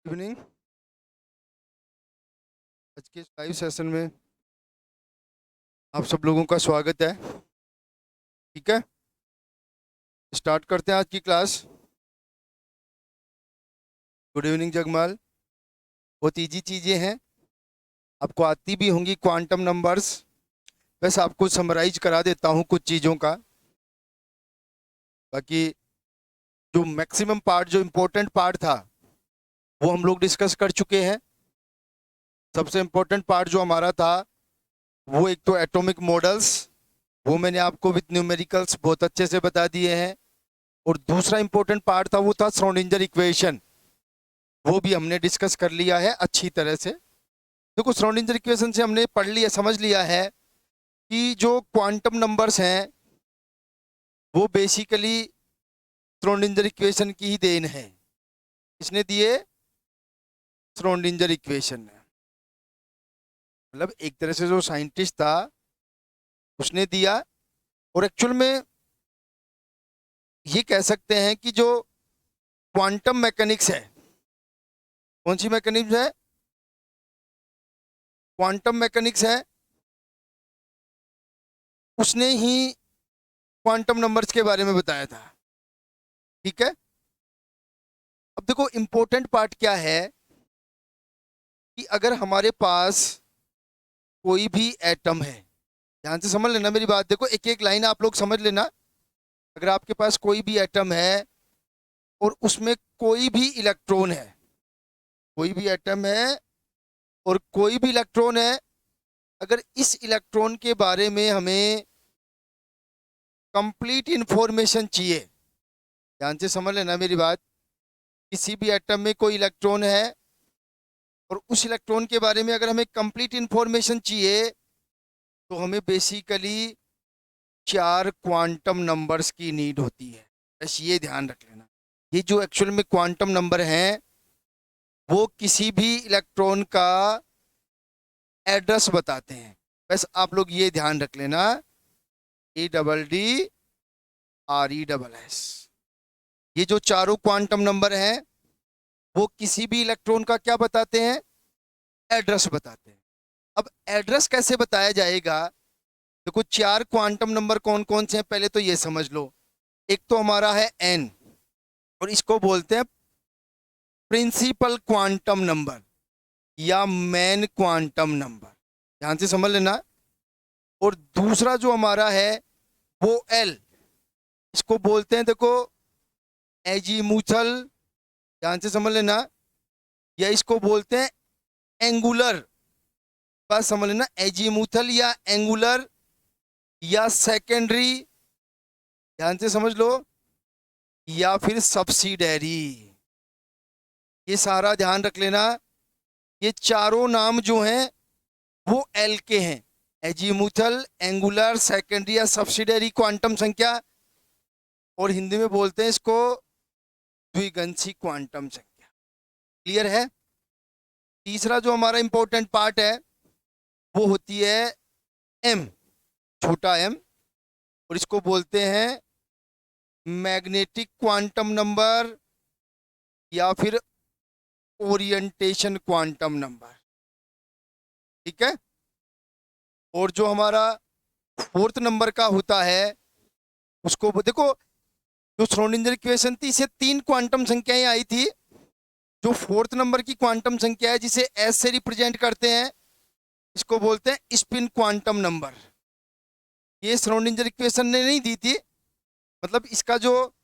Evening. आज के इस लाइव सेशन में आप सब लोगों का स्वागत है। ठीक है, स्टार्ट करते हैं आज की क्लास। Good evening Jagmal. बहुत इजी चीज़ें हैं, आपको आती भी होंगी क्वांटम नंबर्स। बस आपको समराइज करा देता हूँ कुछ चीज़ों का। बाकी जो मैक्सिमम पार्ट, जो इम्पोर्टेंट पार्ट था, वो हम लोग डिस्कस कर चुके हैं। सबसे इम्पोर्टेंट पार्ट जो हमारा था वो एक तो एटॉमिक मॉडल्स, वो मैंने आपको विद न्यूमेरिकल्स बहुत अच्छे से बता दिए हैं। और दूसरा इम्पोर्टेंट पार्ट था वो था श्रोडिंगर इक्वेशन, वो भी हमने डिस्कस कर लिया है अच्छी तरह से। देखो, श्रोडिंगर इक्वेशन से हमने पढ़ लिया, समझ लिया है कि जो क्वांटम नंबर्स हैं वो बेसिकली श्रोडिंगर इक्वेशन की ही देन है। इसने दिए श्रोडिंगर इक्वेशन, मतलब एक तरह से जो साइंटिस्ट था उसने दिया। और एक्चुअल में ये कह सकते हैं कि जो क्वांटम मैकेनिक्स है, कौन सी मैकेनिक्स है? क्वांटम मैकेनिक्स है, उसने ही क्वांटम नंबर्स के बारे में बताया था। ठीक है, अब देखो इंपॉर्टेंट पार्ट क्या है कि अगर हमारे पास कोई भी एटम है, ध्यान से समझ लेना मेरी बात। देखो एक एक लाइन आप लोग समझ लेना। अगर आपके पास कोई भी एटम है और उसमें कोई भी इलेक्ट्रॉन है, कोई भी एटम है और कोई भी इलेक्ट्रॉन है, अगर इस इलेक्ट्रॉन के बारे में हमें कंप्लीट इंफॉर्मेशन चाहिए, ध्यान से समझ लेना मेरी बात। किसी भी एटम में कोई इलेक्ट्रॉन है और उस इलेक्ट्रॉन के बारे में अगर हमें कंप्लीट इंफॉर्मेशन चाहिए तो हमें बेसिकली 4 क्वांटम नंबर्स की नीड होती है। बस ये ध्यान रख लेना। ये जो एक्चुअल में क्वांटम नंबर हैं वो किसी भी इलेक्ट्रॉन का एड्रेस बताते हैं। बस आप लोग ये ध्यान रख लेना, ADDRESS। ये जो चारों क्वांटम नंबर हैं वो किसी भी इलेक्ट्रॉन का क्या बताते हैं? एड्रेस बताते हैं। अब एड्रेस कैसे बताया जाएगा? देखो 4 क्वांटम नंबर कौन कौन से हैं पहले तो ये समझ लो। एक तो हमारा है n, और इसको बोलते हैं प्रिंसिपल क्वांटम नंबर या मेन क्वांटम नंबर, ध्यान से समझ लेना। और दूसरा जो हमारा है वो l, इसको बोलते हैं देखो एजीमुथल, ध्यान से समझ लेना। या इसको बोलते हैं एंगुलर, बात समझ लेना, एजीमुथल या एंगुलर या सेकेंडरी, ध्यान से समझ लो, या फिर सब्सिडरी। ये सारा ध्यान रख लेना। ये चारों नाम जो हैं वो एल के हैं, एजीमुथल, एंगुलर, सेकेंडरी या सब्सिडरी क्वांटम संख्या। और हिंदी में बोलते हैं इसको द्विगंशी क्वांटम संख्या। क्लियर है? तीसरा जो हमारा इंपॉर्टेंट पार्ट है वो होती है एम, छोटा एम, और इसको बोलते हैं मैग्नेटिक क्वांटम नंबर या फिर ओरिएंटेशन क्वांटम नंबर। ठीक है, और जो हमारा फोर्थ नंबर का होता है उसको देखो, जो श्रोडिंगर इक्वेशन थी इसे 3 क्वांटम संख्याएं आई थी। जो फोर्थ नंबर की क्वांटम संख्या है जिसे एस से रिप्रेजेंट करते हैं, इसको बोलते हैं स्पिन क्वांटम नंबर। ये श्रोडिंगर इक्वेशन ने नहीं दी थी, मतलब इसका जो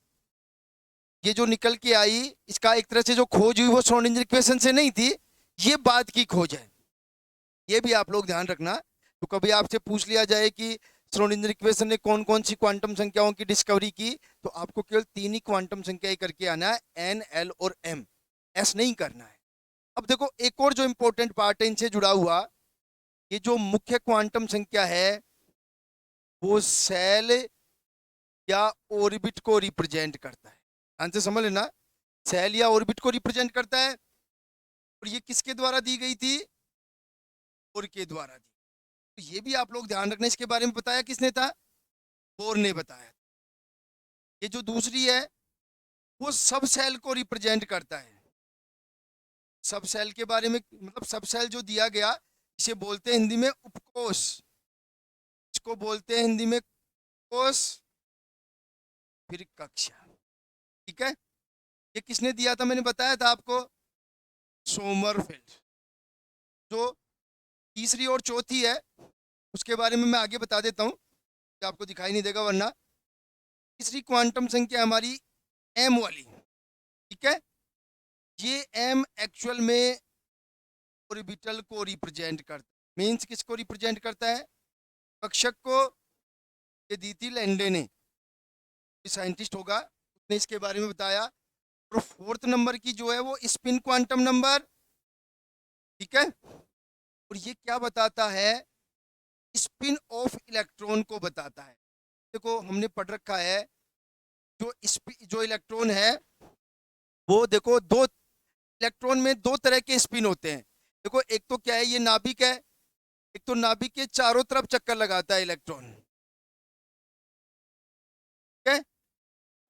ये जो निकल के आई, इसका एक तरह से जो खोज हुई वो श्रोडिंगर इक्वेशन से नहीं थी, ये बाद की खोज है। ये भी आप लोग ध्यान रखना। तो कभी आपसे पूछ लिया जाए कि श्रोडिंगर इक्वेशन ने कौन कौन सी क्वांटम संख्याओं की डिस्कवरी की, तो आपको केवल 3 ही क्वांटम संख्याएं करके आना है, एन, एल और एम, एस नहीं करना है। अब देखो एक और जो इंपॉर्टेंट पार्ट है इनसे जुड़ा हुआ, ये जो मुख्य क्वांटम संख्या है वो सेल या ऑर्बिट को रिप्रेजेंट करता है। ध्यान से समझ लेना, सेल या ऑर्बिट को रिप्रेजेंट करता है। और ये किसके द्वारा दी गई थी? बोर के द्वारा दी। तो ये भी आप लोग ध्यान रखना, इसके बारे में बताया किसने था? बोर ने बताया। ये जो दूसरी है वो सब सेल को रिप्रेजेंट करता है। सब सेल के बारे में, मतलब सब सेल जो दिया गया इसे बोलते हैं हिंदी में उपकोष, इसको बोलते हैं हिंदी में कोष, फिर कक्षा। ठीक है, ये किसने दिया था, मैंने बताया था आपको, सोमरफेल्ड। जो तीसरी और चौथी है उसके बारे में मैं आगे बता देता हूँ, कि आपको दिखाई नहीं देगा वरना। तीसरी क्वांटम संख्या हमारी एम वाली, ठीक है, ये एम एक्चुअल में ऑर्बिटल को रिप्रेजेंट करता है। मीन्स किसको रिप्रेजेंट करता है, कक्षक को। ये दी थी लैंडे ने, साइंटिस्ट होगा, उसने इसके बारे में बताया। और फोर्थ नंबर की जो है वो स्पिन क्वांटम नंबर, ठीक है, और ये क्या बताता है, स्पिन ऑफ इलेक्ट्रॉन को बताता है। देखो हमने पढ़ रखा है, जो इलेक्ट्रॉन है वो देखो, दो इलेक्ट्रॉन में दो तरह के स्पिन होते हैं। देखो एक तो क्या है, ये नाभिक है, एक तो नाभिक के चारों तरफ चक्कर लगाता है इलेक्ट्रॉन, ठीक है,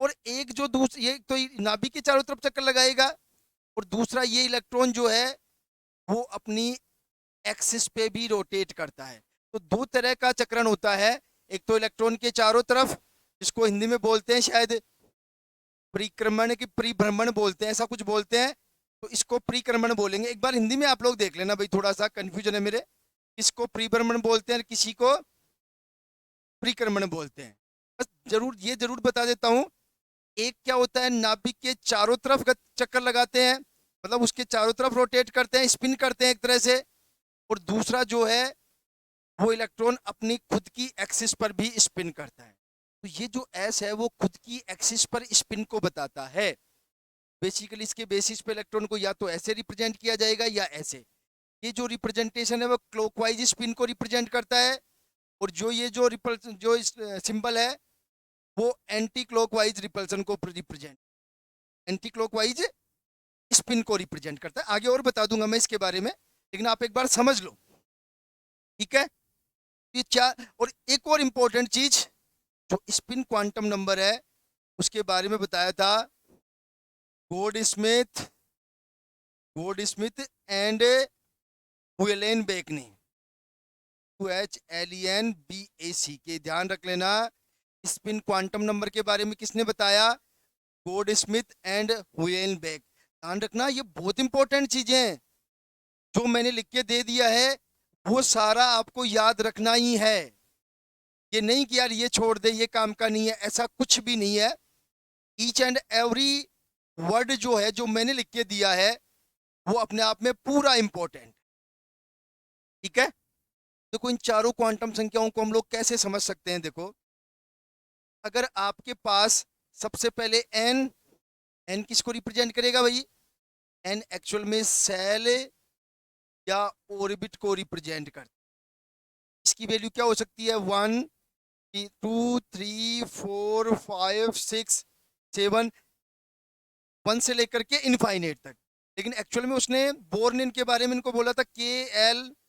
और एक जो दूसरी, ये तो नाभिक के चारों तरफ चक्कर लगाएगा, और दूसरा ये इलेक्ट्रॉन जो है वो अपनी एक्सिस पे भी रोटेट करता है। तो दो तरह का चक्रण होता है, एक तो इलेक्ट्रॉन के चारों तरफ, जिसको हिंदी में बोलते हैं शायद परिक्रमण की परिभ्रमण बोलते हैं, ऐसा कुछ बोलते हैं, तो इसको परिक्रमण बोलेंगे। एक बार हिंदी में आप लोग देख लेना भाई, थोड़ा सा कंफ्यूजन है मेरे, किसको परिभ्रमण बोलते हैं, किसी को परिक्रमण बोलते हैं। बस जरूर ये जरूर बता देता हूँ, एक क्या होता है, नाभिक के चारों तरफ चक्कर लगाते हैं, मतलब उसके चारों तरफ रोटेट करते हैं, स्पिन करते हैं एक तरह से, और दूसरा जो है वो इलेक्ट्रॉन अपनी खुद की एक्सिस पर भी स्पिन करता है। तो ये जो एस है वो खुद की एक्सिस पर स्पिन को बताता है। बेसिकली इसके बेसिस पे इलेक्ट्रॉन को या तो ऐसे रिप्रेजेंट किया जाएगा या ऐसे। ये जो रिप्रेजेंटेशन है वो क्लॉकवाइज स्पिन को रिप्रेजेंट करता है, और जो सिंबल है वो एंटी क्लॉकवाइज रिपल्सन को रिप्रेजेंट, एंटी क्लॉकवाइज स्पिन को रिप्रेजेंट करता है। आगे और बता दूंगा मैं इसके बारे में, लेकिन आप एक बार समझ लो, ठीक है। ये क्या, और एक और इंपॉर्टेंट चीज, जो स्पिन क्वांटम नंबर है उसके बारे में बताया था गोल्डस्मिथ एंड हुएलेनबेक ने, HLENBAC के, ध्यान रख लेना। स्पिन क्वांटम नंबर के बारे में किसने बताया, गोल्डस्मिथ एंड हुएलेनबेक। ध्यान रखना, ये बहुत इंपॉर्टेंट चीजें हैं, जो मैंने लिख के दे दिया है वो सारा आपको याद रखना ही है। ये नहीं कि यार ये छोड़ दे, ये काम का नहीं है, ऐसा कुछ भी नहीं है। ईच एंड एवरी वर्ड जो है, जो मैंने लिख के दिया है, वो अपने आप में पूरा इंपॉर्टेंट, ठीक है। देखो इन चारों क्वांटम संख्याओं को हम लोग कैसे समझ सकते हैं, देखो अगर आपके पास सबसे पहले एन किसको रिप्रेजेंट करेगा भाई, एन एक्चुअल में सेल या ऑर्बिट को रिप्रेजेंट करता है। इसकी वैल्यू क्या हो सकती है, 1 2 3 4 5 6 7, 1 से लेकर के इनफाइनेट तक। लेकिन एक्चुअल में उसने बोर्न इन के बारे में इनको बोला था KLMNOP।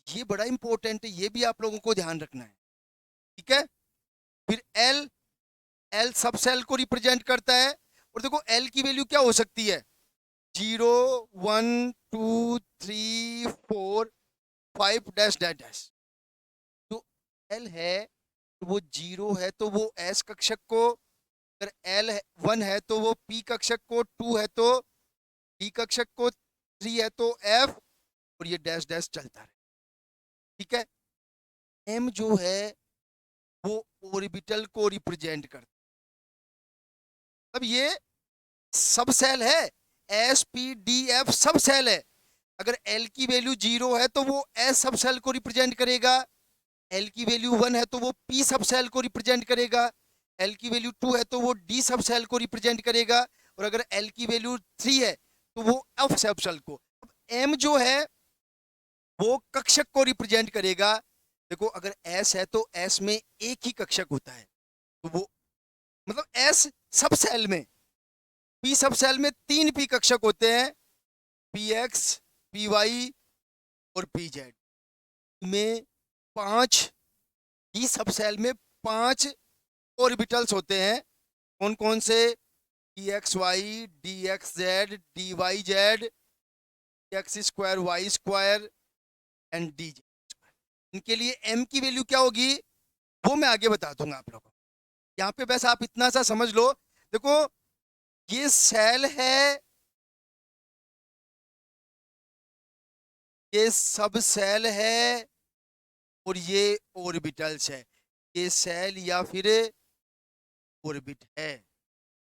ये बड़ा इंपॉर्टेंट है, ये भी आप लोगों को ध्यान रखना है, ठीक है। फिर एल सब सेल को रिप्रेजेंट करता है, और देखो एल की वैल्यू क्या हो सकती है, 0 1 2 3 4 5 डैश डैश डैश। तो एल है तो वो 0 है तो वो एस कक्षक को, अगर एल 1 है तो वो पी कक्षक को, 2 है तो डी कक्षक को, 3 है तो एफ, और ये डैश डैश चलता रहे, ठीक है। एम जो है वो ऑर्बिटल को रिप्रेजेंट करता है। अब ये सब सेल है, एस पी डी एफ सब सेल है। अगर एल की वैल्यू 0 है तो वो एस सब सेल को रिप्रेजेंट करेगा, एल की वैल्यू 1 है तो वो पी सब सेल को रिप्रेजेंट करेगा, एल की वैल्यू 2 है तो वो डी सब सेल को रिप्रेजेंट करेगा, और अगर एल की वैल्यू 3 है तो वो एफ सब सेल को। अब एम जो है वो कक्षक को रिप्रेजेंट करेगा। देखो अगर एस है तो एस में एक ही कक्षक होता है, तो वो मतलब एस सब सेल में, पी सब सेल में 3 पी कक्षक होते हैं, पी एक्स, पी वाई और पी जेड में 5, डी सब सेल में 5 ऑर्बिटल्स होते हैं। कौन कौन से, dxy dxz dyz x square Y square and D square. इनके लिए m की वैल्यू क्या होगी वो मैं आगे बता दूंगा आप लोगों को। यहाँ पे बस आप इतना सा समझ लो। देखो ये सेल है, ये सब सेल है और ये ऑर्बिटल्स है। ये सेल या फिर ऑर्बिट है।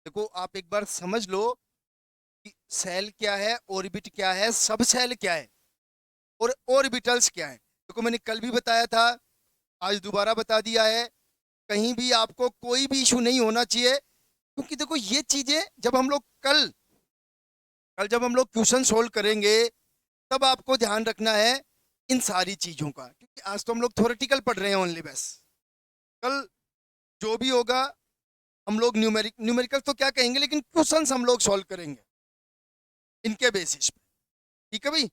देखो आप एक बार समझ लो कि सेल क्या है, ऑर्बिट क्या है, सब सेल क्या है और ऑर्बिटल्स क्या है। देखो मैंने कल भी बताया था, आज दोबारा बता दिया है। कहीं भी आपको कोई भी इशू नहीं होना चाहिए, क्योंकि देखो ये चीजें जब हम लोग कल कल जब हम लोग क्वेश्चन सोल्व करेंगे तब आपको ध्यान रखना है इन सारी चीजों का, क्योंकि आज तो हम लोग थ्योरेटिकल पढ़ रहे हैं ओनली। बस कल जो भी होगा हम लोग न्यूमेरिकल तो क्या कहेंगे, लेकिन क्वेश्चंस हम लोग सॉल्व करेंगे इनके बेसिस पे। ठीक है भाई,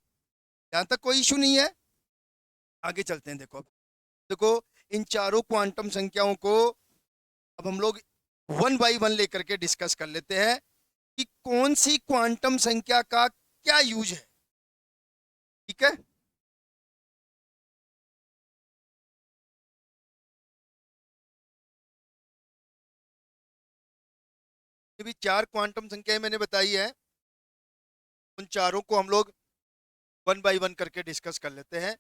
यहाँ तक कोई इशू नहीं है। आगे चलते हैं। देखो देखो इन चारों क्वांटम संख्याओं को अब हम लोग वन बाई वन लेकर के डिस्कस कर लेते हैं कि कौन सी क्वांटम संख्या का क्या यूज है। ठीक है, ये भी चार क्वांटम संख्याएं मैंने बताई है, उन चारों को हम लोग वन बाई वन करके डिस्कस कर लेते हैं।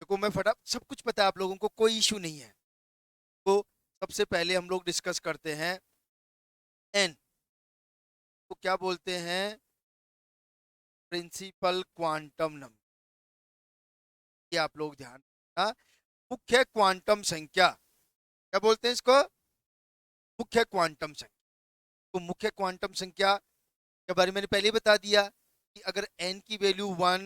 देखो मैं फटा सब कुछ पता है आप लोगों को, कोई इशू नहीं है। तो सबसे पहले हम लोग डिस्कस करते हैं एन को क्या बोलते हैं, प्रिंसिपल क्वांटम नंबर। ये आप लोग ध्यान रखना, मुख्य क्वांटम संख्या क्या बोलते हैं इसको, मुख्य क्वांटम संख्या। तो मुख्य क्वांटम संख्या के बारे में मैंने पहले ही बता दिया कि अगर n की वैल्यू 1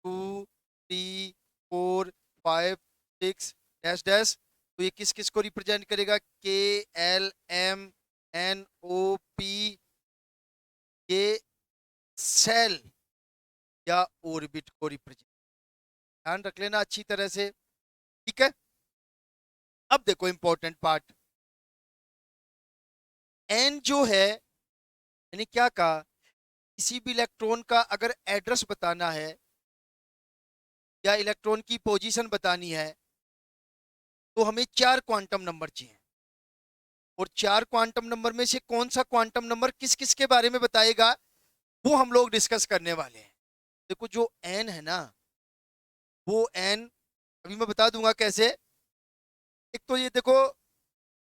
2 3 4 5 6 डैश डैश, तो ये किस किस को रिप्रेजेंट करेगा, के L M N O P, ये सेल या ऑर्बिट को रिप्रेजेंट, ध्यान रख लेना अच्छी तरह से। ठीक है, अब देखो इंपॉर्टेंट पार्ट, एन जो है मैंने क्या कहा, किसी भी इलेक्ट्रॉन का अगर एड्रेस बताना है या इलेक्ट्रॉन की पोजीशन बतानी है तो हमें चार क्वांटम नंबर चाहिए। और चार क्वांटम नंबर में से कौन सा क्वांटम नंबर किस किस के बारे में बताएगा वो हम लोग डिस्कस करने वाले हैं। देखो जो एन है ना, वो एन अभी मैं बता दूंगा कैसे। एक तो ये देखो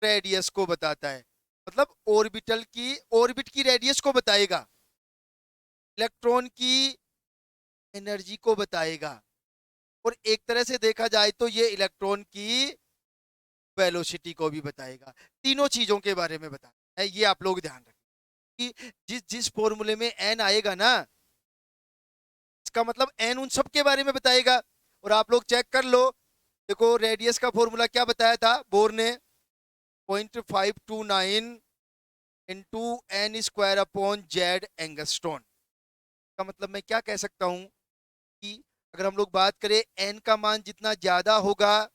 रेडियस को बताता है, मतलब ऑर्बिटल की ऑर्बिट की रेडियस को बताएगा, इलेक्ट्रॉन की एनर्जी को बताएगा, और एक तरह से देखा जाए तो ये इलेक्ट्रॉन की वेलोसिटी को भी बताएगा। तीनों चीजों के बारे में बताता है। ये आप लोग ध्यान रखें कि जिस जिस फॉर्मूले में एन आएगा ना, इसका मतलब एन उन सब के बारे में बताएगा। और आप लोग चेक कर लो, देखो रेडियस का फॉर्मूला क्या बताया था बोर ने, 0.529 into N square upon Z angstrom. का मतलब मैं क्या कह सकता हूं कि अगर हम लोग बात करें एन का मान जितना ज्यादा होगा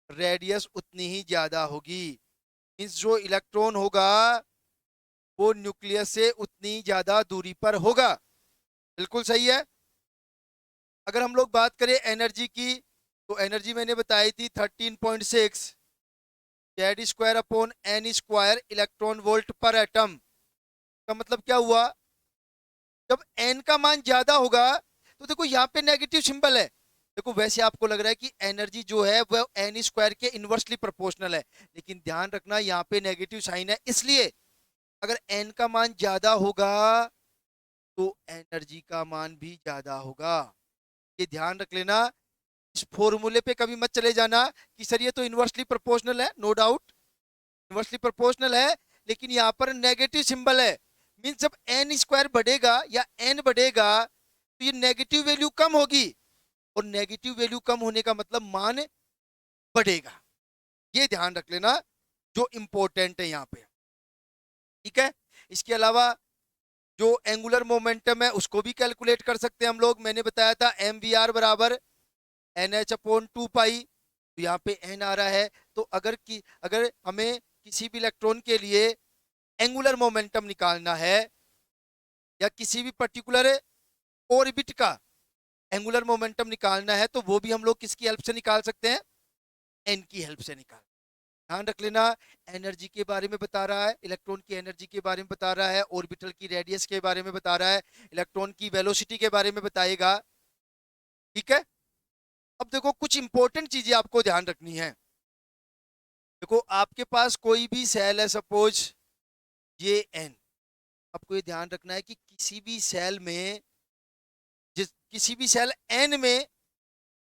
रेडियस उतनी ही ज्यादा होगी। मीन्स जो इलेक्ट्रॉन होगा वो न्यूक्लियस से उतनी ज्यादा दूरी पर होगा। बिल्कुल सही है। अगर हम लोग बात करें एनर्जी की, तो एनर्जी मैंने बताई थी 13.6 Z square upon N square electron volt पर एटम। का मतलब क्या हुआ, जब एन का मान ज्यादा होगा तो देखो यहाँ पे नेगेटिव सिंबल है। देखो वैसे आपको लग रहा है कि एनर्जी जो है वह एन स्क्वायर के इनवर्सली प्रोपोर्शनल है, लेकिन ध्यान रखना यहाँ पे नेगेटिव साइन है, इसलिए अगर एन का मान ज्यादा होगा तो एनर्जी का मान भी ज्यादा होगा। ये ध्यान रख लेना। इस फॉर्मूले पे कभी मत चले जाना कि सर ये तो इनवर्सली प्रोपोर्शनल है। नो डाउट इनवर्सली प्रोपोर्शनल है, लेकिन यहाँ पर नेगेटिव सिंबल है। मीन्स जब एन स्क्वायर बढ़ेगा या एन बढ़ेगा तो ये नेगेटिव वैल्यू कम होगी, और नेगेटिव वैल्यू कम होने का मतलब मान बढ़ेगा। ये ध्यान रख लेना जो इंपॉर्टेंट है यहाँ पे। ठीक है, इसके अलावा जो एंगुलर मोमेंटम है उसको भी कैलकुलेट कर सकते हैं हम लोग। मैंने बताया था एम वी आर बराबर एन एच अपॉन 2 पाई, तो यहाँ पे एन आ रहा है। तो अगर हमें किसी भी इलेक्ट्रॉन के लिए एंगुलर मोमेंटम निकालना है या किसी भी पर्टिकुलर ऑर्बिट का एंगुलर मोमेंटम निकालना है, तो वो भी हम लोग किसकी हेल्प से निकाल सकते हैं? एन की हेल्प से निकाल। ध्यान रख लेना, एनर्जी के बारे में बता रहा है, इलेक्ट्रॉन की एनर्जी के बारे में बता रहा है, ऑर्बिटल की रेडियस के बारे में बता रहा है, इलेक्ट्रॉन की वेलोसिटी के बारे में बताएगा। ठीक है। अब देखो कुछ इंपॉर्टेंट चीजें आपको ध्यान रखनी है। देखो आपके पास कोई भी सेल है, सपोज ये एन, आपको ये ध्यान रखना है कि किसी भी सेल में, किसी भी सेल एन में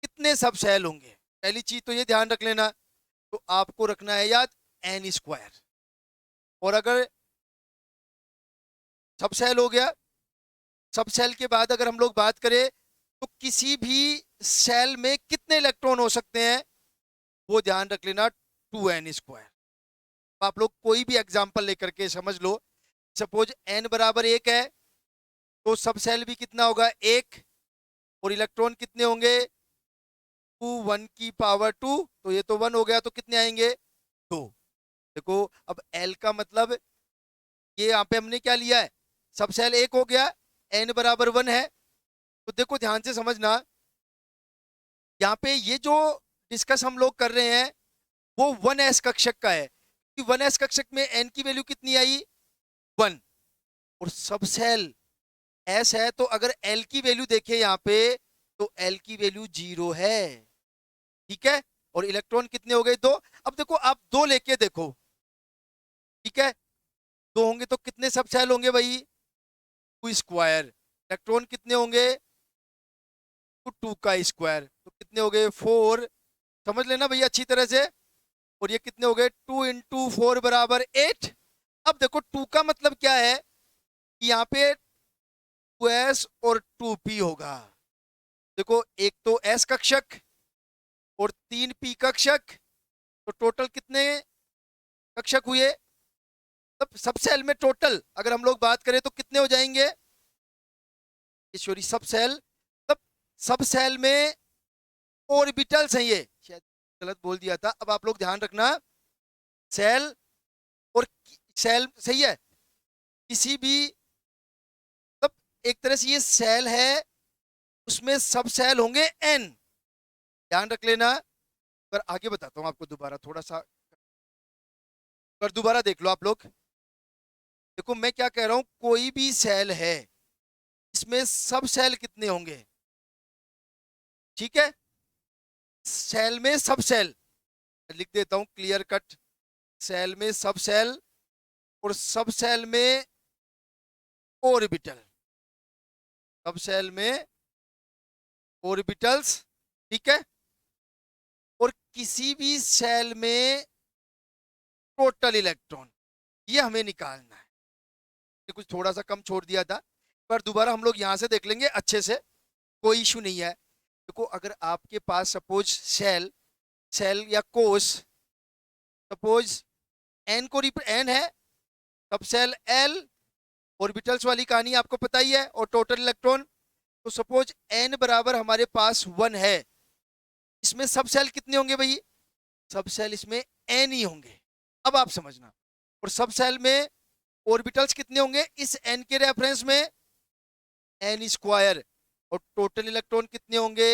कितने सब सेल होंगे। पहली चीज तो ये ध्यान रख लेना, तो आपको रखना है याद एन स्क्वायर। और अगर सब सेल हो गया, सब सेल के बाद अगर हम लोग बात करें तो किसी भी सेल में कितने इलेक्ट्रॉन हो सकते हैं, वो ध्यान रख लेना 2n²। आप लोग कोई भी एग्जांपल लेकर के समझ लो, सपोज n बराबर 1 है, तो सब सेल भी कितना होगा 1, और इलेक्ट्रॉन कितने होंगे 2, 1 की पावर 2, तो ये तो 1 हो गया, तो कितने आएंगे 2। देखो अब l का मतलब, ये यहाँ पे हमने क्या लिया है, सब सेल 1 हो गया, n बराबर 1 है। तो देखो ध्यान से समझना, यहाँ पे ये जो डिस्कस हम लोग कर रहे हैं वो 1s कक्षक का है, कि 1s कक्षक में n की वैल्यू कितनी आई 1, और सब सेल s है, तो अगर l की वैल्यू देखें यहाँ पे, तो l की वैल्यू 0 है। ठीक है। और इलेक्ट्रॉन कितने हो गए 2। अब देखो आप 2 लेके देखो, ठीक है, 2 होंगे तो कितने सब सेल होंगे भाई 2²। इलेक्ट्रॉन कितने होंगे 2 का स्क्वायर, तो कितने हो गए 4। समझ लेना भैया अच्छी तरह से। और ये कितने हो गए 2 इंटू 4 बराबर 8। अब देखो 2 का मतलब क्या है कि यहाँ पे 2s और 2p होगा। देखो एक तो s कक्षक और 3p कक्षक, तो टोटल कितने कक्षक हुए। तब सब सेल में टोटल अगर हम लोग बात करें तो कितने हो जाएंगे ईश्वरी, सब सेल, तब सब सेल में ऑर्बिटल्स हैं, ये शायद गलत बोल दिया था। अब आप लोग ध्यान रखना, सेल और सेल सही है, किसी भी, तब एक तरह से ये सेल है, उसमें सब सेल होंगे n। ध्यान रख लेना। पर आगे बताता हूं आपको दोबारा थोड़ा सा, पर दोबारा देख लो आप लोग। देखो मैं क्या कह रहा हूं, कोई भी सेल है, इसमें सब सेल कितने होंगे। ठीक है, सेल में सब सेल, लिख देता हूं क्लियर कट, सेल में सब सेल और सब सेल में ऑर्बिटल, सब सेल में ऑर्बिटल्स। ठीक है। और किसी भी सेल में टोटल इलेक्ट्रॉन, ये हमें निकालना है। ये कुछ थोड़ा सा कम छोड़ दिया था, पर दोबारा हम लोग यहां से देख लेंगे अच्छे से, कोई इशू नहीं है। देखो अगर आपके पास सपोज सेल, सेल या कोष, सपोज एन को एन है, सब सेल एल, ऑर्बिटल्स वाली कहानी आपको पता ही है, और टोटल इलेक्ट्रॉन, तो सपोज एन बराबर हमारे पास 1 है, इसमें सब सेल कितने होंगे भाई, सब सेल इसमें एन ही होंगे। अब आप समझना, और सब सेल में ऑर्बिटल्स कितने होंगे इस एन के रेफरेंस में n², और टोटल इलेक्ट्रॉन कितने होंगे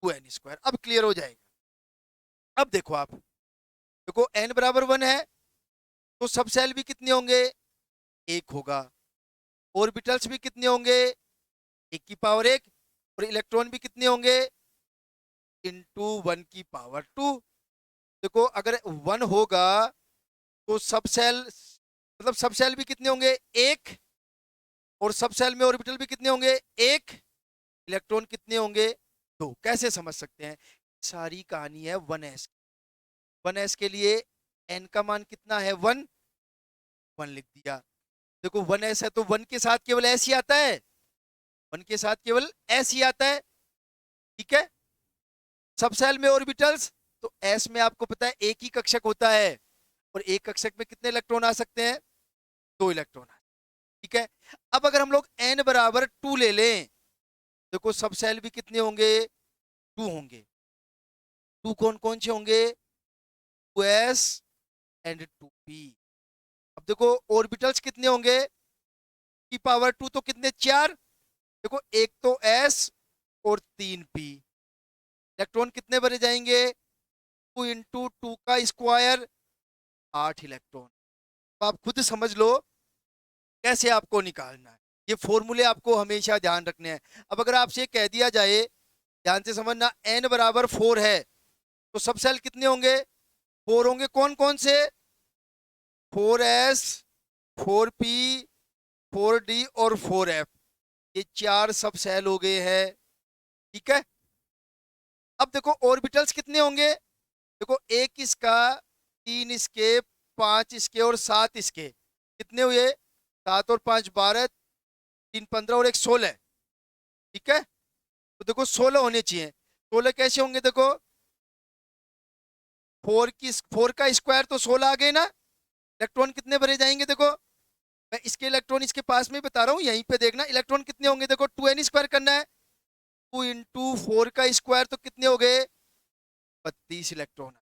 2n²। अब क्लियर हो जाएगा। अब देखो आप, देखो n बराबर 1 है, तो सब सेल भी कितने होंगे 1 होगा, ऑर्बिटल्स भी कितने होंगे 1 की पावर 1, और इलेक्ट्रॉन भी कितने होंगे इंटू 1 की पावर 2। देखो अगर 1 होगा तो सब सेल, मतलब सब सेल भी कितने होंगे 1, और सब सेल में ऑर्बिटल भी कितने होंगे 1, इलेक्ट्रॉन कितने होंगे 2। कैसे समझ सकते हैं, सारी कहानी है 1s। 1s के लिए n का मान कितना है 1, 1 लिख दिया। देखो 1s है तो 1 के साथ केवल s ही आता है, 1 के साथ केवल s ही आता है। ठीक है। सब सेल में ऑर्बिटल्स, तो s में आपको पता है एक ही कक्षक होता है, और एक कक्षक में कितने इलेक्ट्रॉन आ सकते हैं 2 इलेक्ट्रॉन। ठीक है। अब अगर हम लोग n बराबर 2 ले लें, देखो सब सेल भी कितने होंगे 2 होंगे, 2 कौन कौन से होंगे 2s एंड 2p। अब देखो ऑर्बिटल्स कितने होंगे, की पावर 2 तो कितने, 4। देखो एक तो s और 3p। इलेक्ट्रॉन कितने भरे जाएंगे, 2 × 2 का स्क्वायर, 8 इलेक्ट्रॉन। तो आप खुद समझ लो कैसे आपको निकालना है। ये फॉर्मूले आपको हमेशा ध्यान रखने हैं। अब अगर आपसे कह दिया जाए, ध्यान से समझना, n बराबर 4 है तो सब सेल कितने होंगे, 4 होंगे। कौन कौन से, 4s, 4p, 4d और 4f, ये 4 सब सेल हो गए हैं। ठीक है। अब देखो ऑर्बिटल्स कितने होंगे, देखो एक इसका, 3 इसके, 5 इसके और 7 इसके, कितने हुए, 7 और 5 12, 3 15 और 1 16। ठीक है। तो देखो 16 होने चाहिए। 16 कैसे होंगे, देखो 4 का स्क्वायर तो 16 आ गए ना। इलेक्ट्रॉन कितने भरे जाएंगे, देखो मैं इसके इलेक्ट्रॉन इसके पास में बता रहा हूँ, यहीं पे देखना इलेक्ट्रॉन कितने होंगे। देखो 2n स्क्वायर करना है, 2 × 4 का स्क्वायर तो कितने हो गए, 32 इलेक्ट्रॉन।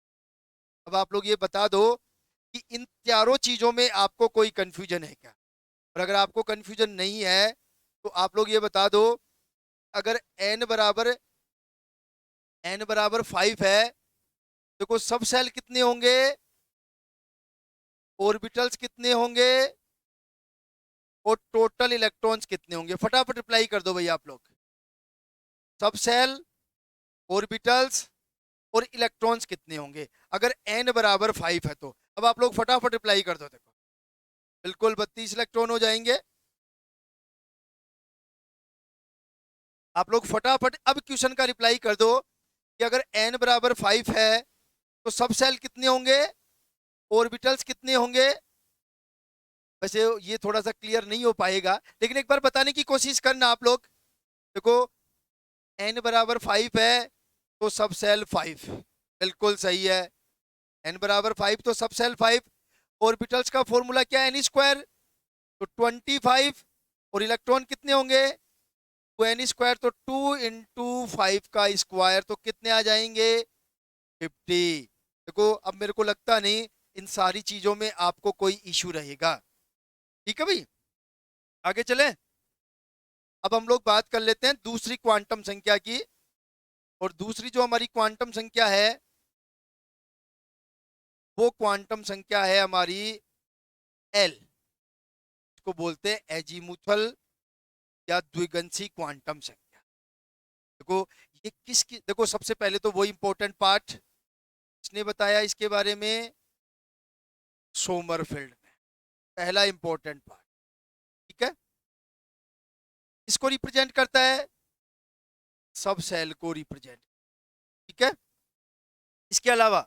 अब आप लोग ये बता दो कि इन चारों चीजों में आपको कोई कंफ्यूजन है क्या। और अगर आपको कंफ्यूजन नहीं है तो आप लोग ये बता दो, अगर n बराबर 5 है, देखो सब सेल कितने होंगे, ऑर्बिटल्स कितने होंगे और टोटल इलेक्ट्रॉन्स कितने होंगे। फटाफट रिप्लाई कर दो भाई आप लोग। सब सेल, ऑर्बिटल्स और इलेक्ट्रॉन्स कितने होंगे अगर n बराबर 5 है तो। अब आप लोग फटाफट रिप्लाई कर दो। देखो बिल्कुल 32 इलेक्ट्रॉन हो जाएंगे। आप लोग फटाफट अब क्वेश्चन का रिप्लाई कर दो कि अगर n बराबर 5 है तो सब सेल कितने होंगे, ऑर्बिटल्स कितने होंगे। वैसे ये थोड़ा सा क्लियर नहीं हो पाएगा, लेकिन एक बार बताने की कोशिश करना आप लोग। देखो n बराबर 5 है तो सब सेल 5, बिल्कुल सही है। n बराबर 5 तो सब सेल 5। ऑर्बिटल्स का फॉर्मूला क्या है, n स्क्वायर, तो 25। और इलेक्ट्रॉन कितने होंगे, 2n स्क्वायर, तो 2 × 5 का स्क्वायर तो कितने आ जाएंगे, 50। देखो अब मेरे को लगता नहीं इन सारी चीजों में आपको कोई इश्यू रहेगा। ठीक है भाई, आगे चले। अब हम लोग बात कर लेते हैं दूसरी क्वांटम संख्या की। और दूसरी जो हमारी क्वांटम संख्या है वो क्वांटम संख्या है हमारी एल। इसको बोलते हैं एजीमुथल या द्विगंशी क्वांटम संख्या। देखो ये किसकी, देखो सबसे पहले तो वो इंपॉर्टेंट पार्ट इसने बताया इसके बारे में, सोमरफेल्ड ने, पहला इंपॉर्टेंट पार्ट। ठीक है। इसको रिप्रेजेंट करता है, सब सेल को रिप्रेजेंट। ठीक है। इसके अलावा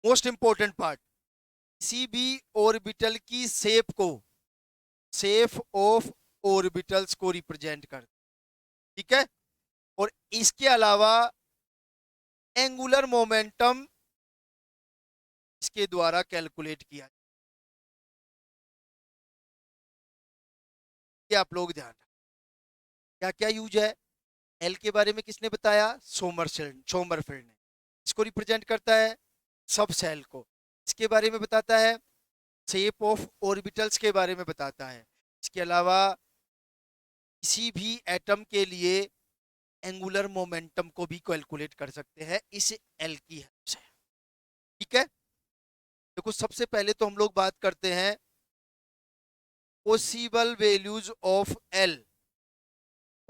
मोस्ट इंपॉर्टेंट पार्ट, किसी भी ऑर्बिटल की शेप को, शेप ऑफ ऑर्बिटल्स को रिप्रेजेंट करता है। ठीक है। और इसके अलावा एंगुलर मोमेंटम इसके द्वारा कैलकुलेट किया। ये आप लोग ध्यान रखें क्या क्या यूज है। एल के बारे में किसने बताया, सोमरफेल्ड ने। इसको रिप्रेजेंट करता है सब सेल को। इसके बारे में बताता है शेप ऑफ ऑर्बिटल्स के बारे में बताता है। इसके अलावा किसी भी एटम के लिए एंगुलर मोमेंटम को भी कैलकुलेट कर सकते हैं इस एल की हेल्प से। ठीक है। देखो सबसे पहले तो हम लोग बात करते हैं possible values of L,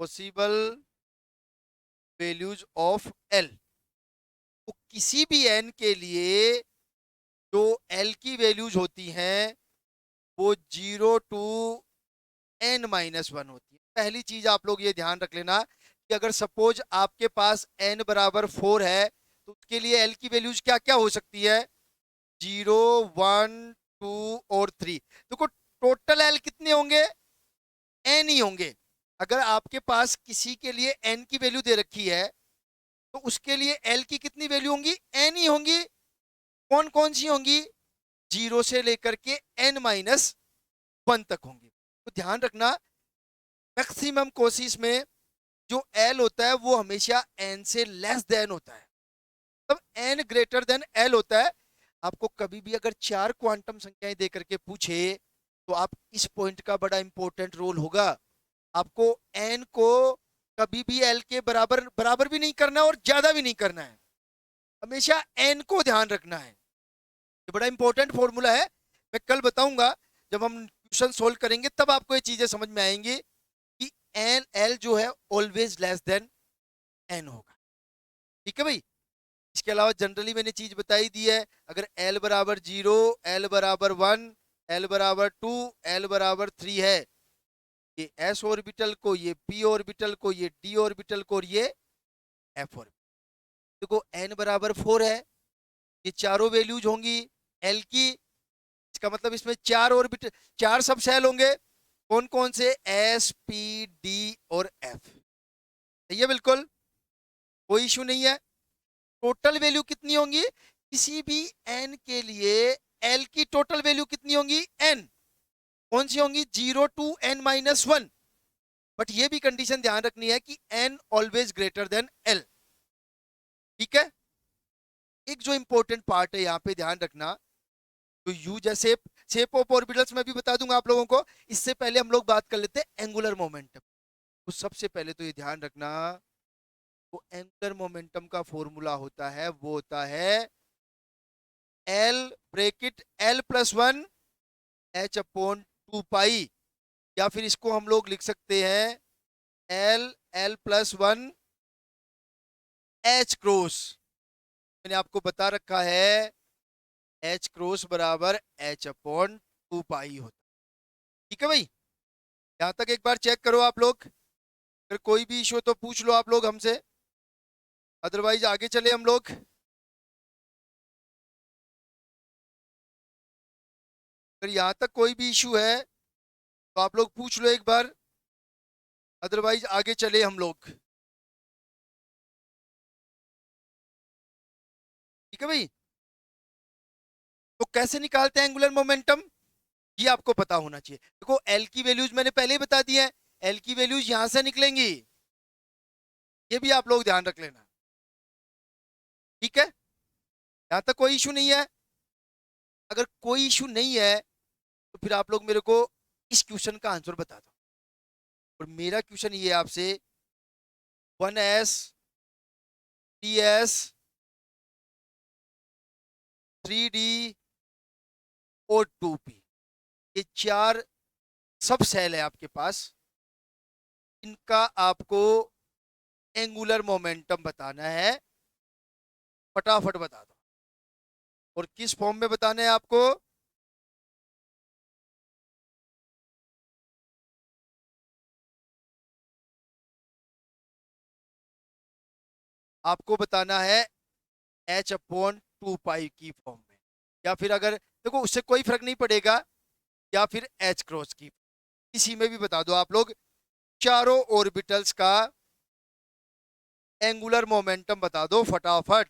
possible values of L. तो किसी भी एन के लिए जो एल की वैल्यूज होती हैं वो 0 टू n-1 होती है। पहली चीज आप लोग ये ध्यान रख लेना कि अगर सपोज आपके पास n बराबर 4 है तो उसके लिए l की वैल्यूज क्या क्या हो सकती है, 0 1 2 और 3। देखो टोटल l कितने होंगे, n ही होंगे। अगर आपके पास किसी के लिए n की वैल्यू दे रखी है तो उसके लिए l की कितनी वैल्यू होंगी, n ही होंगी। कौन कौन सी होंगी, 0 से लेकर के n-1 तक होंगी। तो ध्यान रखना मैक्सिमम कोशिश में जो एल होता है वो हमेशा एन से लेस देन होता है, तब एन ग्रेटर देन एल होता है। आपको कभी भी अगर 4 क्वांटम संख्याएं दे करके पूछे तो आप इस पॉइंट का बड़ा इंपॉर्टेंट रोल होगा। आपको एन को कभी भी एल के बराबर बराबर भी नहीं करना और ज्यादा भी नहीं करना है, हमेशा एन को ध्यान रखना है। ये बड़ा इंपॉर्टेंट फॉर्मूला है, मैं कल बताऊंगा जब हम क्वेश्चन सोल्व करेंगे, तब आपको ये चीजें समझ में आएंगी कि एन एल जो है ऑलवेज लेस देन एन होगा। ठीक है भाई। इसके अलावा जनरली मैंने चीज बताई दी है, अगर एल बराबर 0, एल बराबर 1, एल बराबर 2, एल बराबर 3 है, ये एस ऑर्बिटल को, ये पी ऑर्बिटल को, ये डी ऑर्बिटल को और ये एफ ऑर्बिटल। देखो एन बराबर 4 है, ये चारों वैल्यूज होंगी एल की। इसका मतलब इसमें 4 ऑर्बिटल, 4 सब सेल होंगे। कौन कौन से? एस पी डी और एफ। सही है, बिल्कुल कोई इशू नहीं है। टोटल वैल्यू कितनी होंगी किसी भी एन के लिए? एल की टोटल वैल्यू कितनी होंगी? एन। कौन सी होंगी? 0 to n-1। बट ये भी कंडीशन ध्यान रखनी है कि N always greater than L. ठीक है। एक जो इंपॉर्टेंट पार्ट है यहाँ पे ध्यान रखना, तो यू जैसे शेप ऑफ ऑर्बिटल्स मैं भी बता दूंगा आप लोगों को, इससे पहले हम लोग बात कर लेते हैं एंगुलर मोमेंटम। तो सबसे पहले तो ये ध्यान रखना, वो एंगुलर मोमेंटम का फॉर्मूला होता है, वो होता है L bracket L plus 1 H upon 2 pi, या फिर इसको हम लोग लिख सकते हैं L L plus 1 H cross. मैंने आपको बता रखा है एच क्रॉस बराबर एच अपॉन 2 पाई होता है। ठीक है भाई, यहां तक एक बार चेक करो आप लोग, अगर कोई भी इशू हो तो पूछ लो आप लोग हमसे, अदरवाइज आगे चले हम लोग। अगर यहां तक कोई भी इशू है तो आप लोग पूछ लो एक बार, अदरवाइज आगे चले हम लोग। ठीक है भाई। तो कैसे निकालते हैं एंगुलर मोमेंटम, ये आपको पता होना चाहिए। देखो एल की वैल्यूज मैंने पहले ही बता दी है, एल की वैल्यूज यहां से निकलेंगी, ये भी आप लोग ध्यान रख लेना। ठीक है, यहां तक कोई इशू नहीं है। अगर कोई इशू नहीं है तो फिर आप लोग मेरे को इस क्वेश्चन का आंसर बता दो। और मेरा क्वेश्चन ये है आपसे, 1s 3s 3d और 2p, ये 4 सब सेल है आपके पास, इनका आपको एंगुलर मोमेंटम बताना है। फटाफट बता दो। और किस फॉर्म में बताना है आपको? आपको बताना है एच अपॉन 2 पाई की फॉर्म में, या फिर अगर देखो उससे कोई फर्क नहीं पड़ेगा, या फिर एच क्रॉस की, इसी में भी बता दो आप लोग। चारों ऑर्बिटल्स का एंगुलर मोमेंटम बता दो फटाफट।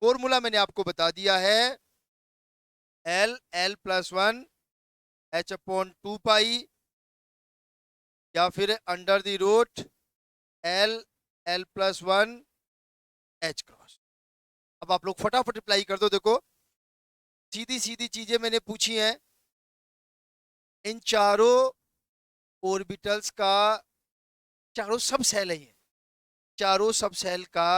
फॉर्मूला मैंने आपको बता दिया है, L L plus 1 H upon 2 pi, या फिर under the root L L plus 1 H cross. अब आप लोग फटाफट रिप्लाई कर दो। देखो सीधी सीधी चीजें मैंने पूछी हैं, इन चारों ऑर्बिटल्स का, चारों सब सेल है ये, चारों सब सेल का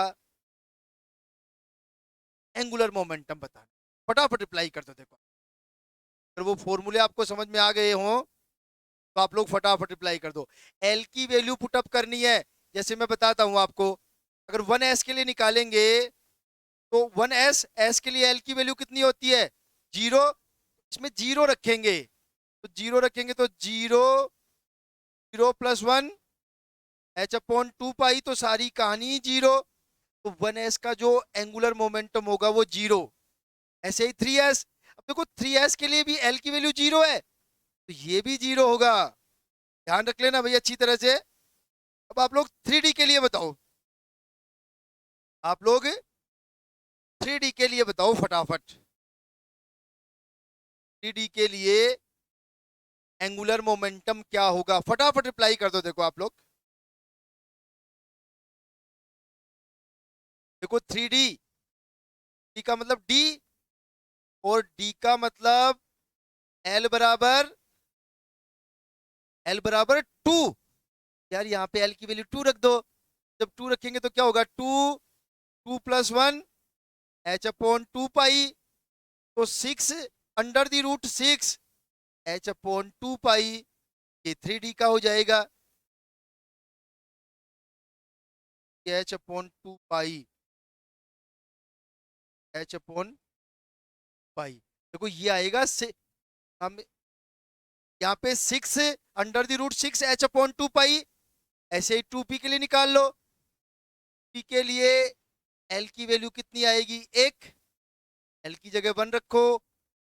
एंगुलर मोमेंटम बताना। फटाफट रिप्लाई कर दो। देखो अगर वो फॉर्मूले आपको समझ में आ गए हों तो आप लोग फटाफट रिप्लाई कर दो। एल की वैल्यू पुटअप करनी है, जैसे मैं बताता हूं आपको, अगर 1s के लिए निकालेंगे तो 1s, एस के लिए एल की वैल्यू कितनी होती है? 0। इसमें 0 रखेंगे, तो 0 रखेंगे तो 0 0 + 1 एच अपॉन 2 पाई, तो सारी कहानी 0। तो 1s का जो एंगुलर मोमेंटम होगा वो 0। ऐसे ही 3s, अब देखो 3s के लिए भी एल की वैल्यू 0 है, तो ये भी 0 होगा। ध्यान रख लेना भाई अच्छी तरह से। अब आप लोग 3d के लिए बताओ, आप लोग 3d के लिए बताओ फटाफट। 3d के लिए एंगुलर मोमेंटम क्या होगा? फटाफट रिप्लाई कर दो। देखो आप लोग, देखो 3d, डी का मतलब डी और डी का मतलब एल बराबर 2। यार यहाँ पे एल की वैल्यू 2 रख दो। जब 2 रखेंगे तो क्या होगा, 2 + 1 h/2 पाई। तो 6 √6 h/2 पाई, ये 3d का हो जाएगा। ये h/2 पाई, h/पाई, देखो ये आएगा से हम यहाँ पे 6 √6 h/2 पाई। ऐसे ही 2p के लिए निकाल लो। p के लिए l की वैल्यू कितनी आएगी, 1। l की जगह 1 रखो।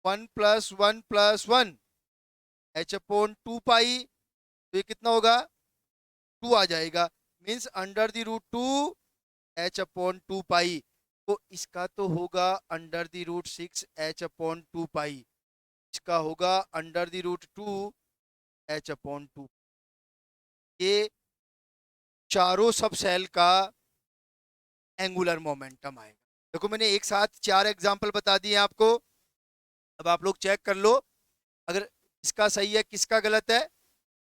1 + 1 + 1 h/2 पाई, तो ये कितना होगा, 2 आ जाएगा। मीन्स √2 h/2 पाई। तो इसका तो होगा √6 h/2 पाई, इसका होगा √2 h/2। ये चारों सब सेल का एंगुलर मोमेंटम आएगा। देखो मैंने एक साथ 4 एग्जांपल बता दिए आपको। अब आप लोग चेक कर लो, अगर इसका सही है किसका गलत है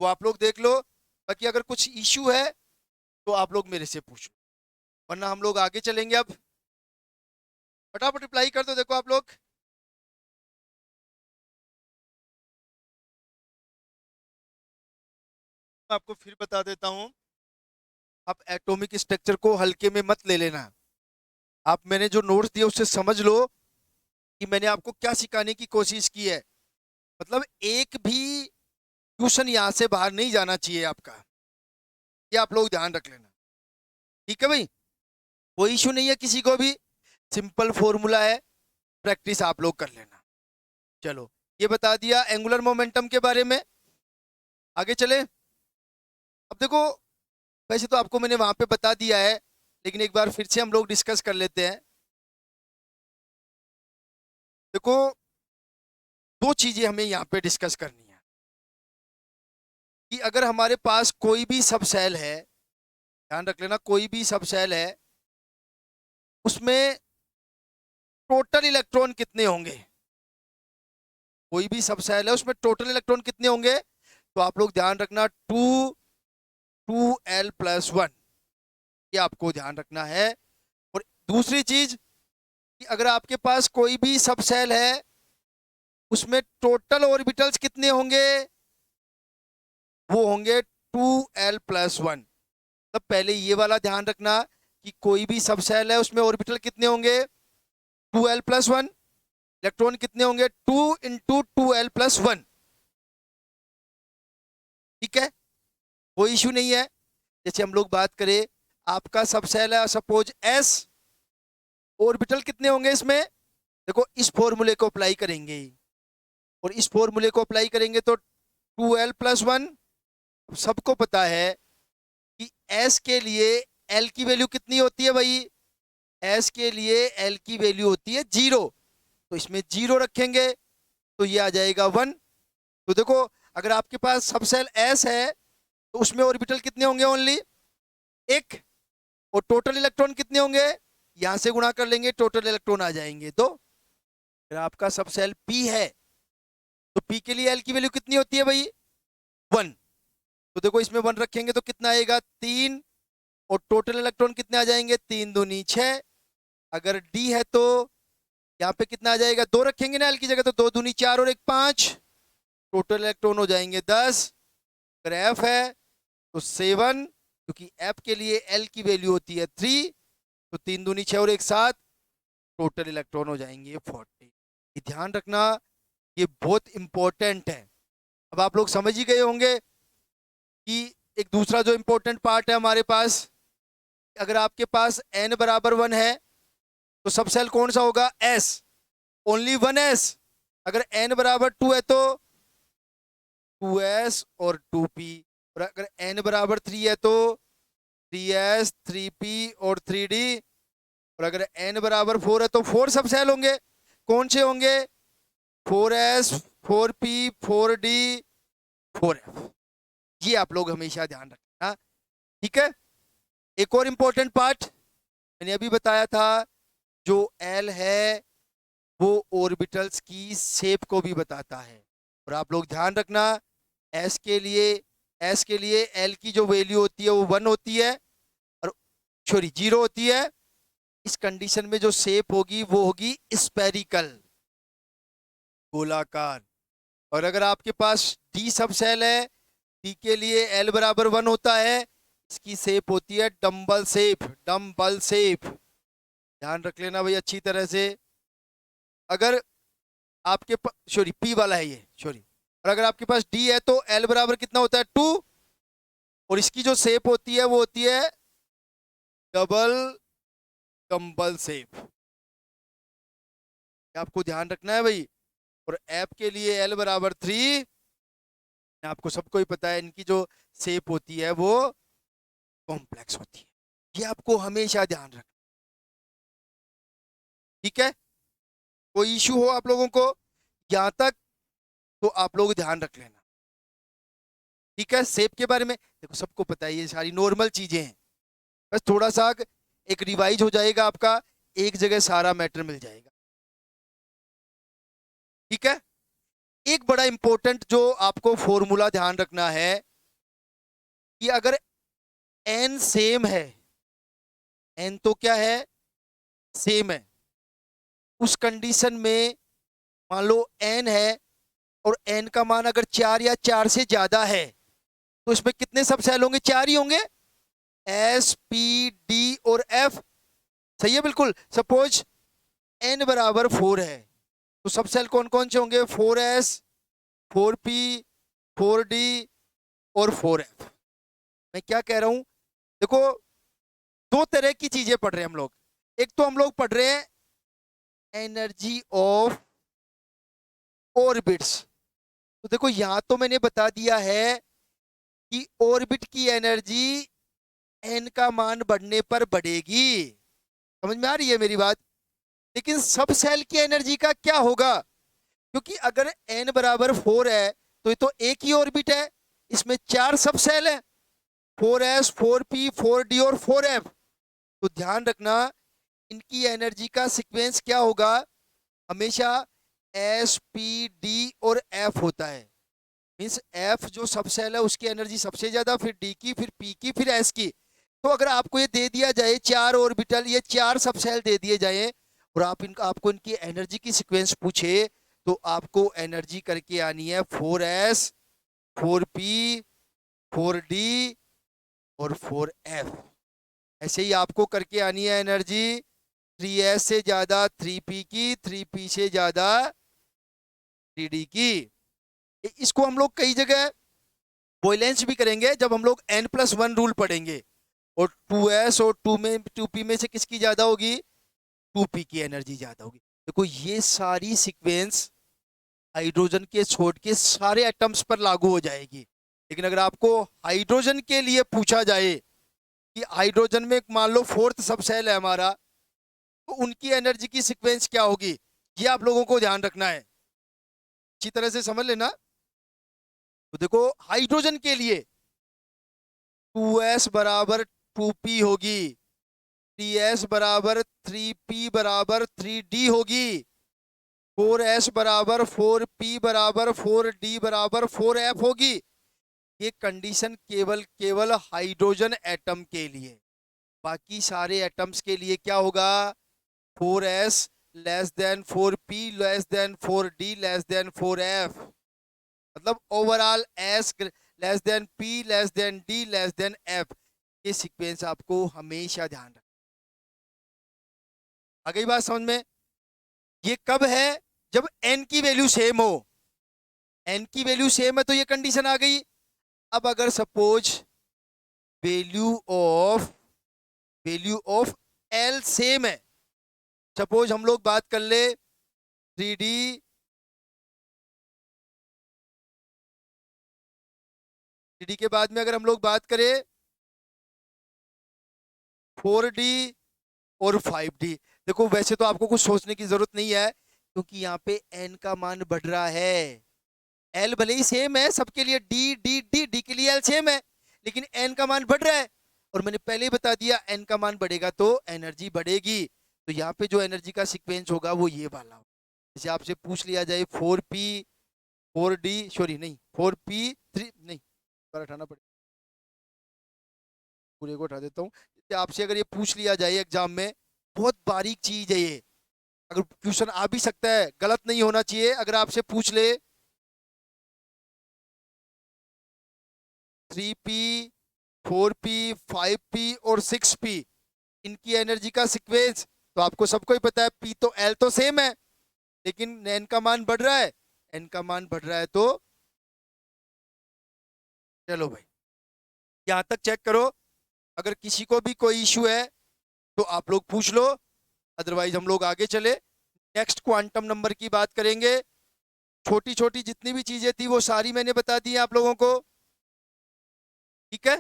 वो आप लोग देख लो। बाकी अगर कुछ इश्यू है तो आप लोग मेरे से पूछो, वरना हम लोग आगे चलेंगे। अब फटाफट रिप्लाई कर दो, देखो आप लोग। मैं आपको फिर बता देता हूं, आप एटॉमिक स्ट्रक्चर को हल्के में मत ले लेना। आप मैंने जो नोट्स दिए उससे समझ लो कि मैंने आपको क्या सिखाने की कोशिश की है। मतलब एक भी ट्यूशन यहाँ से बाहर नहीं जाना चाहिए आपका, ये आप लोग ध्यान रख लेना। ठीक है भाई, कोई इशू नहीं है किसी को भी, सिंपल फॉर्मूला है, प्रैक्टिस आप लोग कर लेना। चलो, ये बता दिया एंगुलर मोमेंटम के बारे में। आगे चले। अब देखो, वैसे तो आपको मैंने वहां पे बता दिया है, लेकिन एक बार फिर से हम लोग डिस्कस कर लेते हैं। देखो, दो चीजें हमें यहाँ पे डिस्कस करनी है कि अगर हमारे पास कोई भी सब सेल है, ध्यान रख लेना, कोई भी सब सेल है, उसमें टोटल इलेक्ट्रॉन कितने होंगे। कोई भी सब सेल है उसमें टोटल इलेक्ट्रॉन कितने होंगे, तो आप लोग ध्यान रखना 2l+1, ये आपको ध्यान रखना है। और दूसरी चीज कि अगर आपके पास कोई भी सब सेल है उसमें टोटल ऑर्बिटल्स कितने होंगे, वो होंगे 2l+1। तब पहले ये वाला ध्यान रखना कि कोई भी सब सेल है उसमें ऑर्बिटल कितने होंगे, 2l+1। इलेक्ट्रॉन कितने होंगे, 2 × 2l+1। ठीक है, कोई इश्यू नहीं है। जैसे हम लोग बात करें, आपका सब सेल है सपोज s, ऑर्बिटल कितने होंगे इसमें, देखो इस फॉर्मूले को अप्लाई करेंगे, और इस फॉर्मूले को अप्लाई करेंगे तो 2l+1। सबको पता है कि s के लिए l की वैल्यू कितनी होती है भाई, s के लिए l की वैल्यू होती है 0। तो इसमें 0 रखेंगे तो ये आ जाएगा 1। तो देखो, अगर आपके पास सब सेल s है तो उसमें ऑर्बिटल कितने होंगे, ओनली 1। और टोटल इलेक्ट्रॉन कितने होंगे, यहां से गुणा कर लेंगे, टोटल इलेक्ट्रॉन आ जाएंगे। तो अगर आपका सब सेल p है तो p के लिए l की वैल्यू कितनी होती है भाई, 1। तो देखो इसमें 1 रखेंगे तो कितना आएगा, 3। और टोटल इलेक्ट्रॉन कितने आ जाएंगे, 3 दूनी 6। अगर d है तो यहाँ पे कितना आ जाएगा, 2 रखेंगे ना l की जगह, तो 2 दूनी 4 और 1 5। टोटल इलेक्ट्रॉन हो जाएंगे 10। अगर f है तो 7, क्योंकि f के लिए l की वैल्यू होती है 3। तो 3 दूनी 6 और 1 7, टोटल इलेक्ट्रॉन हो जाएंगे 40। ये ध्यान रखना, ये बहुत इंपॉर्टेंट है। अब आप लोग समझ ही गए होंगे कि एक दूसरा जो इंपॉर्टेंट पार्ट है हमारे पास, अगर आपके पास n बराबर 1 है तो सब सेल कौन सा होगा, s, ओनली 1s। अगर n बराबर 2 है तो 2s और 2p। और अगर n बराबर 3 है तो 3s 3p और 3d। और अगर n बराबर 4 है तो 4 सब सेल होंगे। कौन से होंगे, 4s 4p 4d 4f। ये आप लोग हमेशा ध्यान रखना। ठीक है, एक और इंपॉर्टेंट पार्ट मैंने अभी बताया था, जो L है वो ऑर्बिटल्स की शेप को भी बताता है। और आप लोग ध्यान रखना, एस के लिए एल की जो वैल्यू होती है वो 1 होती है और 0 होती है। इस कंडीशन में जो शेप होगी वो होगी स्फेरिकल, गोलाकार। और अगर आपके पास डी सब सेल है, डी के लिए एल बराबर 1 होता है, इसकी शेप होती है डम्बल शेप, डम्बल शेप। ध्यान रख लेना भाई अच्छी तरह से। अगर आपके पास सॉरी पी वाला है ये, सॉरी, और अगर आपके पास डी है तो एल बराबर कितना होता है 2, और इसकी जो शेप होती है वो होती है डबल डम्बल शेप। आपको ध्यान रखना है भाई। और एफ के लिए एल बराबर 3, आपको सबको ही पता है इनकी जो शेप होती है वो कॉम्प्लेक्स होती है। ये आपको हमेशा ध्यान रखना, ठीक है। कोई इश्यू हो आप लोगों को यहां तक तो आप लोग ध्यान रख लेना, ठीक है। शेप के बारे में देखो सबको पता है, ये सारी नॉर्मल चीजें हैं, बस थोड़ा सा एक रिवाइज हो जाएगा आपका, एक जगह सारा मैटर मिल जाएगा, ठीक है। एक बड़ा इंपॉर्टेंट जो आपको फॉर्मूला ध्यान रखना है कि अगर एन सेम है, एन तो क्या है, सेम है, उस कंडीशन में मान लो एन है और एन का मान अगर 4 या 4 से ज्यादा है तो इसमें कितने सब सेल होंगे, 4 ही होंगे, एस पी डी और एफ। सही है बिल्कुल। सपोज एन बराबर 4 है तो सब सेल कौन कौन से होंगे, 4s, 4p, 4d और 4f। मैं क्या कह रहा हूं, देखो दो तरह की चीजें पढ़ रहे हैं हम लोग। एक तो हम लोग पढ़ रहे हैं एनर्जी ऑफ ऑर्बिट्स। तो देखो यहां तो मैंने बता दिया है कि ऑर्बिट की एनर्जी एन का मान बढ़ने पर बढ़ेगी, समझ में आ रही है मेरी बात। लेकिन सब सेल की एनर्जी का क्या होगा, क्योंकि अगर एन बराबर 4 है तो ये तो एक ही ऑर्बिट है, इसमें 4 सब सेल है, 4s, 4p, 4d और 4f। तो ध्यान रखना इनकी एनर्जी का सीक्वेंस क्या होगा, हमेशा एस पी डी और एफ होता है। मीन्स एफ जो सब सेल है उसकी एनर्जी सबसे ज्यादा, फिर डी की, फिर पी की, फिर एस की। तो अगर आपको ये दे दिया जाए 4 ऑर्बिटल, ये 4 सब सेल दे दिए जाए और आपको इनकी एनर्जी की सीक्वेंस पूछे तो आपको एनर्जी करके आनी है 4s, 4p, 4d और 4f। ऐसे ही आपको करके आनी है एनर्जी 3s से ज्यादा 3p की, 3p से ज्यादा 3d की। इसको हम लोग कई जगह वॉइलेंस भी करेंगे जब हम लोग n+1 रूल पढ़ेंगे, और 2s और 2p में से किसकी ज्यादा होगी, 2p की एनर्जी ज्यादा होगी। देखो ये सारी सीक्वेंस हाइड्रोजन के छोड़ के सारे एटम्स पर लागू हो जाएगी। लेकिन अगर आपको हाइड्रोजन के लिए पूछा जाए कि हाइड्रोजन में मान लो 4th सब सेल है हमारा, तो उनकी एनर्जी की सीक्वेंस क्या होगी, ये आप लोगों को ध्यान रखना है, अच्छी तरह से समझ लेना। तो देखो हाइड्रोजन के लिए 2s बराबर 2p होगी, 3s बराबर 3p बराबर 3d होगी, 4s बराबर 4p बराबर 4d बराबर 4f होगी। ये कंडीशन केवल हाइड्रोजन एटम के लिए, बाकी सारे एटम्स के लिए क्या होगा, 4s less than 4p less than 4d less than 4f। मतलब overall s less than p less than d less than f। ये सीक्वेंस आपको हमेशा ध्यान रखना। आ गई बात समझ में। ये कब है, जब n की वैल्यू सेम हो, n की वैल्यू सेम है तो ये कंडीशन आ गई। अब अगर suppose value of l same है, सपोज हम लोग बात कर ले 3d, 3d के बाद में अगर हम लोग बात करें 4d और 5d। देखो वैसे तो आपको कुछ सोचने की जरूरत नहीं है क्योंकि यहाँ पे n का मान बढ़ रहा है। l भले ही सेम है सबके लिए, d के लिए l सेम है, लेकिन n का मान बढ़ रहा है। और मैंने पहले ही बता दिया n का मान बढ़ेगा तो एनर्जी बढ़ेगी। तो यहाँ पे जो एनर्जी का सीक्वेंस होगा वो ये वाला होगा। जैसे आपसे पूछ लिया जाए 4p 4d, सॉरी नहीं 4p 3, नहीं पर हटाना पड़ेगा, पूरे को हटा देता हूँ। जैसे आपसे अगर ये पूछ लिया जाए एग्जाम में, बहुत बारीक चीज है ये, अगर क्वेश्चन आ भी सकता है, गलत नहीं होना चाहिए। अगर आपसे पूछ ले 3p 4p 5p और 6p, इनकी एनर्जी का सीक्वेंस तो आपको सबको ही पता है। p तो l तो सेम है, लेकिन n का मान बढ़ रहा है, n का मान बढ़ रहा है, तो चलो भाई यहां तक चेक करो। अगर किसी को भी कोई इश्यू है तो आप लोग पूछ लो, अदरवाइज हम लोग आगे चले, नेक्स्ट क्वांटम नंबर की बात करेंगे। छोटी छोटी जितनी भी चीजें थी वो सारी मैंने बता दी है आप लोगों को, ठीक है।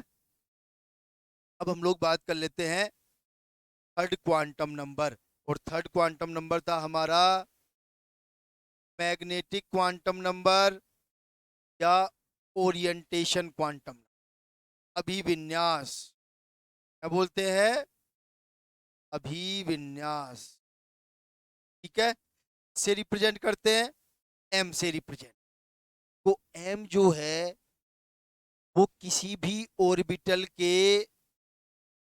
अब हम लोग बात कर लेते हैं थर्ड क्वांटम नंबर, और थर्ड क्वांटम नंबर था हमारा मैग्नेटिक क्वांटम नंबर या ओरिएंटेशन क्वांटम, अभिविन्यास, क्या बोलते हैं, अभिविन्यास, ठीक है। से रिप्रेजेंट करते हैं, एम से रिप्रेजेंट, तो एम जो है वो किसी भी ऑर्बिटल के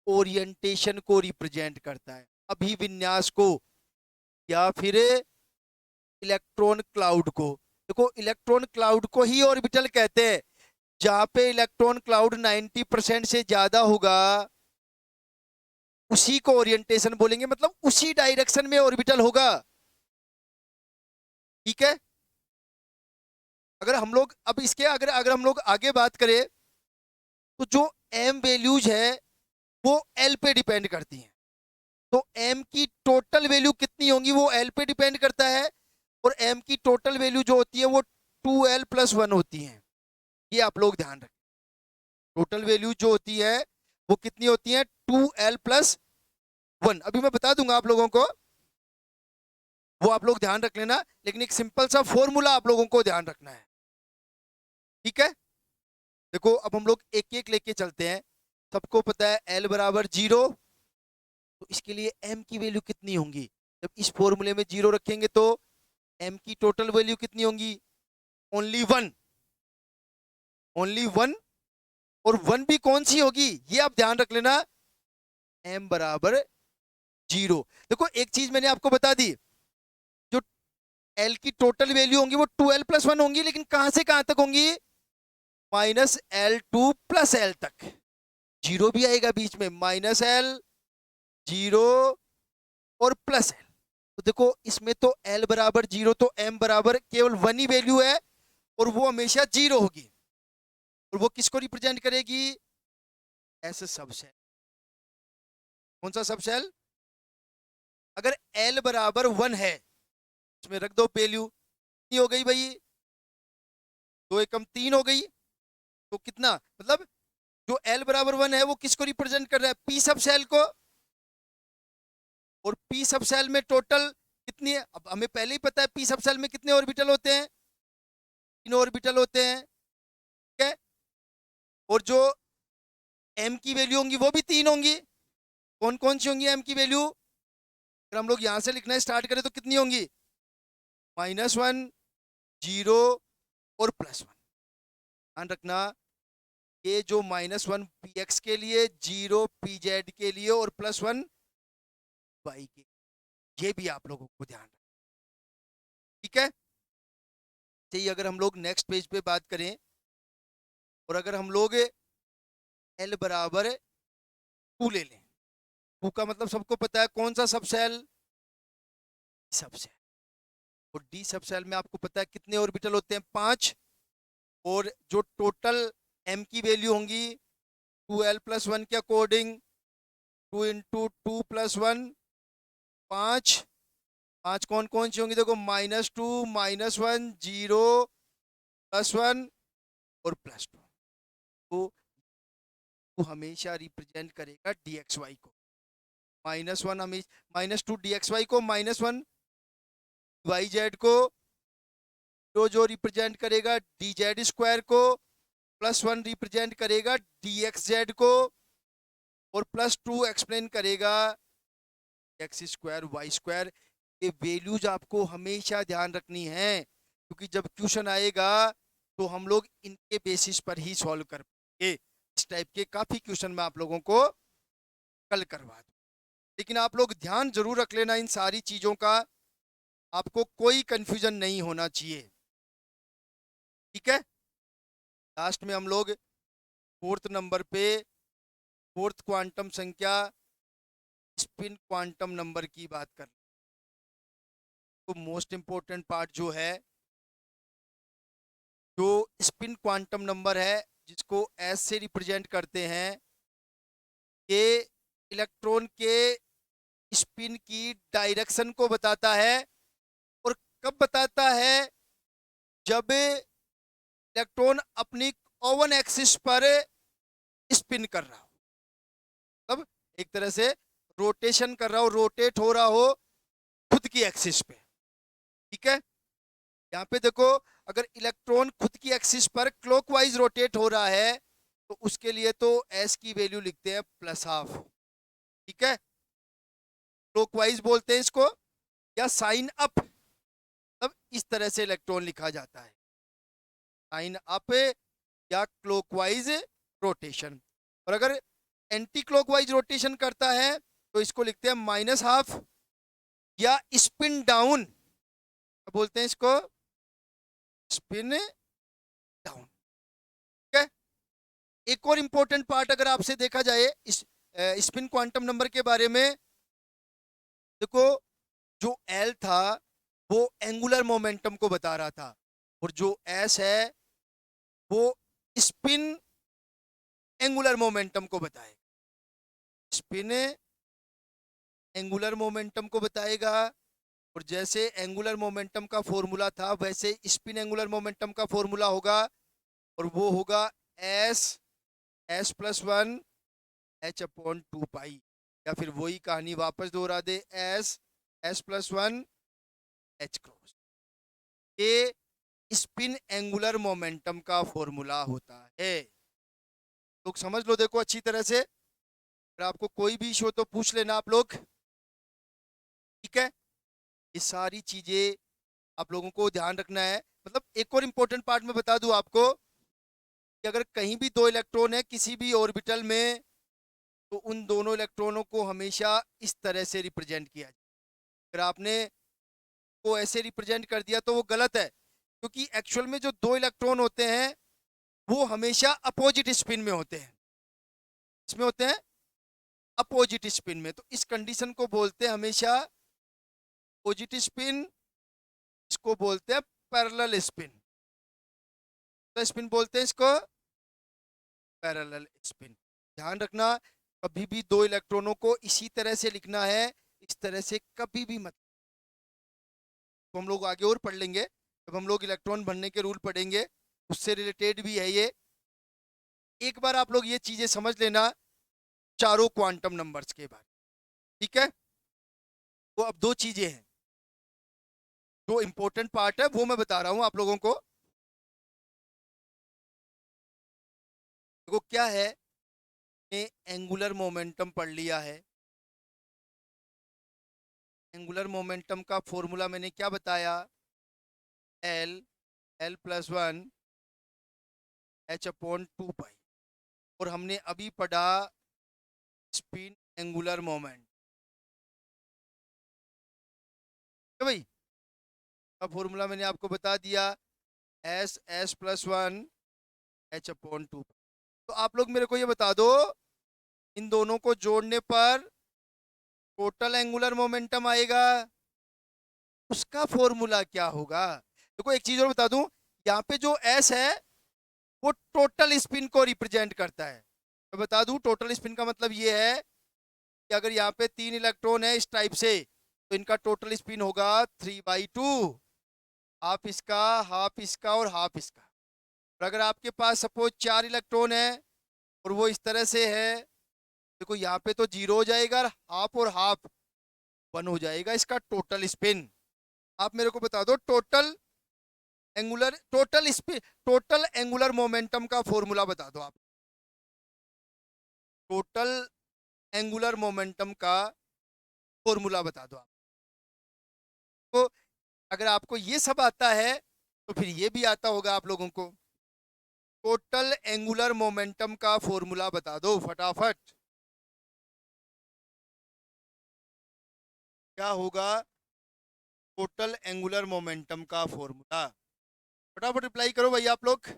ओरिएंटेशन को रिप्रेजेंट करता है, अभिविन्यास को, या फिर इलेक्ट्रॉन क्लाउड को। देखो इलेक्ट्रॉन क्लाउड को ही ऑर्बिटल कहते हैं, जहां पे इलेक्ट्रॉन क्लाउड 90% से ज्यादा होगा उसी को ओरिएंटेशन बोलेंगे, मतलब उसी डायरेक्शन में ऑर्बिटल होगा, ठीक है। अगर हम लोग अब इसके अगर अगर हम लोग आगे बात करें, तो जो एम वैल्यूज है वो एल पे डिपेंड करती हैं, तो एम की टोटल वैल्यू कितनी होंगी वो एल पे डिपेंड करता है, और एम की टोटल वैल्यू जो होती है वो 2l+1 होती है, ये आप लोग ध्यान रखें। टोटल वैल्यू जो होती है वो कितनी होती है, 2l+1, अभी मैं बता दूंगा आप लोगों को, वो आप लोग ध्यान रख लेना, लेकिन एक सिंपल सा फॉर्मूला आप लोगों को ध्यान रखना है, ठीक है। देखो अब हम लोग एक एक लेके चलते हैं। सबको पता है l=0, तो इसके लिए m की वैल्यू कितनी होंगी, जब इस फॉर्मूले में 0 रखेंगे तो m की टोटल वैल्यू कितनी होंगी, ओनली 1, ओनली 1, और 1 भी कौन सी होगी ये आप ध्यान रख लेना, m=0। देखो एक चीज मैंने आपको बता दी, जो l की टोटल वैल्यू होंगी वो 2l+1 होंगी, लेकिन कहां से कहां तक होंगी, -l2 + l तक, जीरो भी आएगा बीच में, -l 0 और +l। तो देखो इसमें तो l=0, तो m बराबर केवल 1 ही वैल्यू है, और वो हमेशा 0 होगी, और वो किसको रिप्रेजेंट करेगी, ऐसे सबसेल। कौन सा सबसेल, अगर l=1 है, इसमें रख दो वैल्यू, कितनी हो गई भाई, 2 × 3 हो गई, तो कितना मतलब, जो l=1 है वो किसको रिप्रेजेंट कर रहा है, p सब सेल को, और p सब सेल में टोटल कितनी है, अब हमें पहले ही पता है p सब सेल में कितने ऑर्बिटल होते हैं, 3 ऑर्बिटल होते हैं, ठीक है। और जो m की वैल्यू होंगी वो भी 3 होंगी, कौन कौन सी होंगी m की वैल्यू, अगर हम लोग यहां से लिखना स्टार्ट करें तो कितनी होंगी, -1 0 और +1, ध्यान रखना, ये जो -1 px के लिए, 0 pz के लिए, और +1 y के, ये भी आप लोगों को ध्यान रखना, ठीक है। चाहिए अगर हम लोग नेक्स्ट पेज पे बात करें, और अगर हम लोग l=2 ले लें, 2 का मतलब सबको पता है कौन सा सबसेल, सबसेल, और डी सबसेल में आपको पता है कितने ऑर्बिटल होते हैं, 5, और जो टोटल m की वैल्यू होंगी 2l+1 के अकॉर्डिंग, 2 × 2 + 1, 5, 5 कौन कौन सी होंगी, देखो -2 -1 0 +1 और +2, तो वो हमेशा रिप्रेजेंट करेगा dxy को, -1 हमेशा, -2 dxy को, -1 yz को, जो रिप्रेजेंट करेगा dz² को, +1 रिप्रेजेंट करेगा dxz को, और +2 एक्सप्लेन करेगा x² y²। ये वैल्यूज आपको हमेशा ध्यान रखनी है, क्योंकि जब क्वेश्चन आएगा तो हम लोग इनके बेसिस पर ही सॉल्व कर पाएंगे। इस टाइप के काफी क्वेश्चन मैं आप लोगों को कल करवा दूँ, लेकिन आप लोग ध्यान जरूर रख लेना इन सारी चीजों का, आपको कोई कंफ्यूजन नहीं होना चाहिए। ठीक है, लास्ट में हम लोग फोर्थ नंबर पे फोर्थ क्वांटम संख्या स्पिन क्वांटम नंबर की बात कर। तो मोस्ट इंपॉर्टेंट पार्ट जो है, जो स्पिन क्वांटम नंबर है जिसको एस से रिप्रेजेंट करते हैं, ये इलेक्ट्रॉन के स्पिन की डायरेक्शन को बताता है। और कब बताता है? जब इलेक्ट्रॉन अपनी ओवन एक्सिस पर स्पिन कर रहा हो, मतलब एक तरह से रोटेशन कर रहा हो, रोटेट हो रहा हो खुद की एक्सिस पे। ठीक है, यहाँ पे देखो, अगर इलेक्ट्रॉन खुद की एक्सिस पर क्लॉकवाइज रोटेट हो रहा है तो उसके लिए तो एस की वैल्यू लिखते हैं +½ ठीक है, क्लॉकवाइज बोलते हैं इसको, या साइन अप, तब इस तरह से इलेक्ट्रॉन लिखा जाता है, साइन अप या क्लॉकवाइज रोटेशन। और अगर एंटी क्लॉकवाइज रोटेशन करता है तो इसको लिखते हैं -½ या स्पिन डाउन, बोलते हैं इसको स्पिन डाउन। ठीक है, एक और इंपॉर्टेंट पार्ट अगर आपसे देखा जाए इस स्पिन क्वांटम नंबर के बारे में, देखो जो एल था वो एंगुलर मोमेंटम को बता रहा था, और जो एस है वो स्पिन एंगुलर मोमेंटम को बताएगा, स्पिन एंगुलर मोमेंटम को बताएगा। और जैसे एंगुलर मोमेंटम का फॉर्मूला था वैसे स्पिन एंगुलर मोमेंटम का फॉर्मूला होगा, और वो होगा s+1 h/2π, या फिर वही कहानी वापस दोहरा दे, s+1 h क्रॉस। ये स्पिन एंगुलर मोमेंटम का फॉर्मूला होता है। लोग समझ लो, देखो अच्छी तरह से, अगर आपको कोई भी इशू हो तो पूछ लेना आप लोग। ठीक है, ये सारी चीजें आप लोगों को ध्यान रखना है। मतलब एक और इंपॉर्टेंट पार्ट में बता दूं आपको कि अगर कहीं भी दो इलेक्ट्रॉन है किसी भी ऑर्बिटल में, तो उन दोनों इलेक्ट्रॉनों को हमेशा इस तरह से रिप्रेजेंट किया जाए। अगर आपने को ऐसे रिप्रेजेंट कर दिया तो वो गलत है, क्योंकि एक्चुअल में जो दो इलेक्ट्रॉन होते हैं वो हमेशा अपोजिट स्पिन में होते हैं। इसमें होते हैं अपोजिट स्पिन में, तो इस कंडीशन को बोलते हैं हमेशा अपोजिट स्पिन, इसको बोलते हैं पैरेलल स्पिन। तो स्पिन बोलते हैं इसको पैरेलल स्पिन। ध्यान रखना, कभी भी दो इलेक्ट्रॉनों को इसी तरह से लिखना है, इस तरह से कभी भी मत। तो हम लोग आगे और पढ़ लेंगे जब हम लोग इलेक्ट्रॉन बनने के रूल पढ़ेंगे, उससे रिलेटेड भी है ये। एक बार आप लोग ये चीजें समझ लेना चारों क्वांटम नंबर्स के बारे। ठीक है, तो अब दो चीजें हैं, जो इंपॉर्टेंट पार्ट है वो मैं बता रहा हूं आप लोगों को। देखो क्या है, एंगुलर मोमेंटम पढ़ लिया है। एंगुलर मोमेंटम का फॉर्मूला मैंने क्या बताया, l+1 h/2π। और हमने अभी पढ़ा स्पिन एंगुलर मोमेंट, है भाई, अब फॉर्मूला मैंने आपको बता दिया, s+1 h/2। तो आप लोग मेरे को ये बता दो, इन दोनों को जोड़ने पर टोटल एंगुलर मोमेंटम आएगा, उसका फॉर्मूला क्या होगा? देखो एक चीज और बता दूं, यहाँ पे जो s है वो टोटल स्पिन को रिप्रेजेंट करता है। मैं बता दूं, टोटल स्पिन का मतलब ये है कि अगर यहाँ पे 3 इलेक्ट्रॉन है इस टाइप से, तो इनका टोटल स्पिन होगा 3/2, हाफ इसका और हाफ इसका। और अगर आपके पास सपोज 4 इलेक्ट्रॉन है और वो इस तरह से है, देखो यहाँ पे तो 0 हो जाएगा, और हाफ 1 हो जाएगा इसका टोटल स्पिन। आप मेरे को बता दो टोटल एंगुलर मोमेंटम का फॉर्मूला बता दो आप, टोटल एंगुलर मोमेंटम का फॉर्मूला बता दो आप। अगर आपको ये सब आता है तो फिर ये भी आता होगा आप लोगों को। टोटल एंगुलर मोमेंटम का फॉर्मूला बता दो फटाफट, क्या होगा टोटल एंगुलर मोमेंटम का फॉर्मूला? फटाफट रिप्लाई करो भाई आप लोग।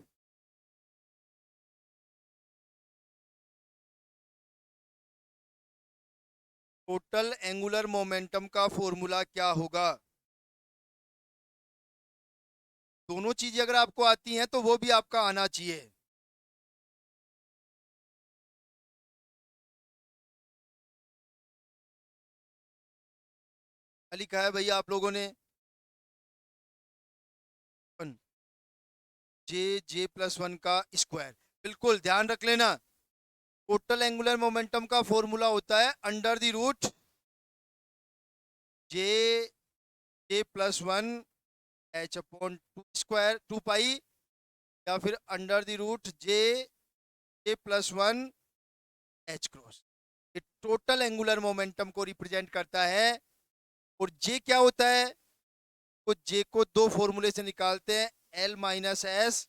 टोटल एंगुलर मोमेंटम का फॉर्मूला क्या होगा? दोनों चीजें अगर आपको आती हैं तो वो भी आपका आना चाहिए। लिखा है भैया आप लोगों ने जे+1 का स्क्वायर, बिल्कुल ध्यान रख लेना। टोटल एंगुलर मोमेंटम का फॉर्मूला होता है अंडर द रूट जे+1 h/2 स्क्वायर 2 पाई, या फिर अंडर द रूट जे+1 एच क्रॉस। ये टोटल एंगुलर मोमेंटम को रिप्रेजेंट करता है। और जे क्या होता है? तो जे को दो फॉर्मूले से निकालते हैं, L-S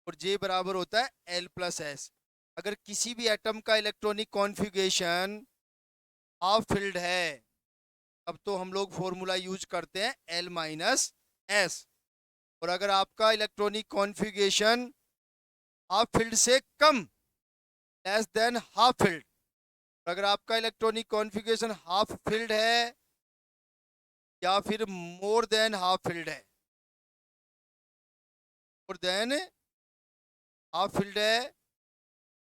और जे बराबर होता है L+S। अगर किसी भी एटम का इलेक्ट्रॉनिक कॉन्फ़िगरेशन हाफ फिल्ड है तब तो हम लोग फॉर्मूला यूज करते हैं L-S। और अगर आपका इलेक्ट्रॉनिक कॉन्फ़िगरेशन हाफ फील्ड से कम, लेस देन हाफ फील्ड, अगर आपका इलेक्ट्रॉनिक कॉन्फ़िगरेशन हाफ फील्ड है या फिर मोर देन हाफ फील्ड है, मोर देन हाफ फील्ड है,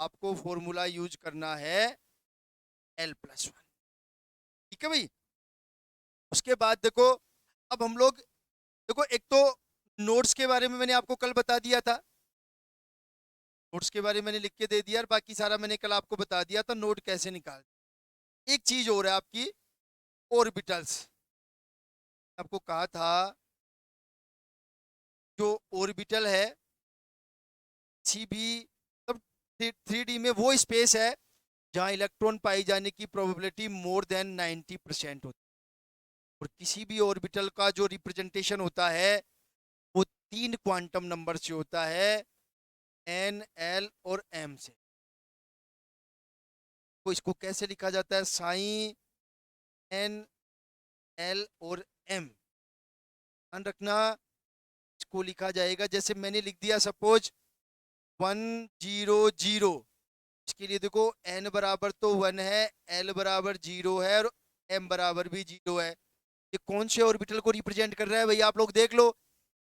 आपको फॉर्मूला यूज करना है L+1। ठीक है भाई। उसके बाद देखो, अब हम लोग देखो, एक तो नोट्स के बारे में मैंने आपको कल बता दिया था, नोट्स के बारे में मैंने लिख के दे दिया और बाकी सारा मैंने कल आपको बता दिया था नोट कैसे निकाल। एक चीज और है आपकी ऑर्बिटल्स। आपको कहा था जो ऑर्बिटल है किसी भी मतलब 3D में वो स्पेस है जहां इलेक्ट्रॉन पाई जाने की प्रोबेबिलिटी मोर देन 90% होती है। और किसी भी ऑर्बिटल का जो रिप्रेजेंटेशन होता है वो 3 क्वांटम नंबर से होता है, N, L और M से। तो इसको कैसे लिखा जाता है? साइन N, L और M। ध्यान रखना, इसको लिखा जाएगा जैसे मैंने लिख दिया, सपोज 100। इसके लिए देखो n बराबर तो 1 है, l बराबर 0 है और m बराबर भी 0 है। ये कौन से ऑर्बिटल को रिप्रेजेंट कर रहा है भैया आप लोग देख लो।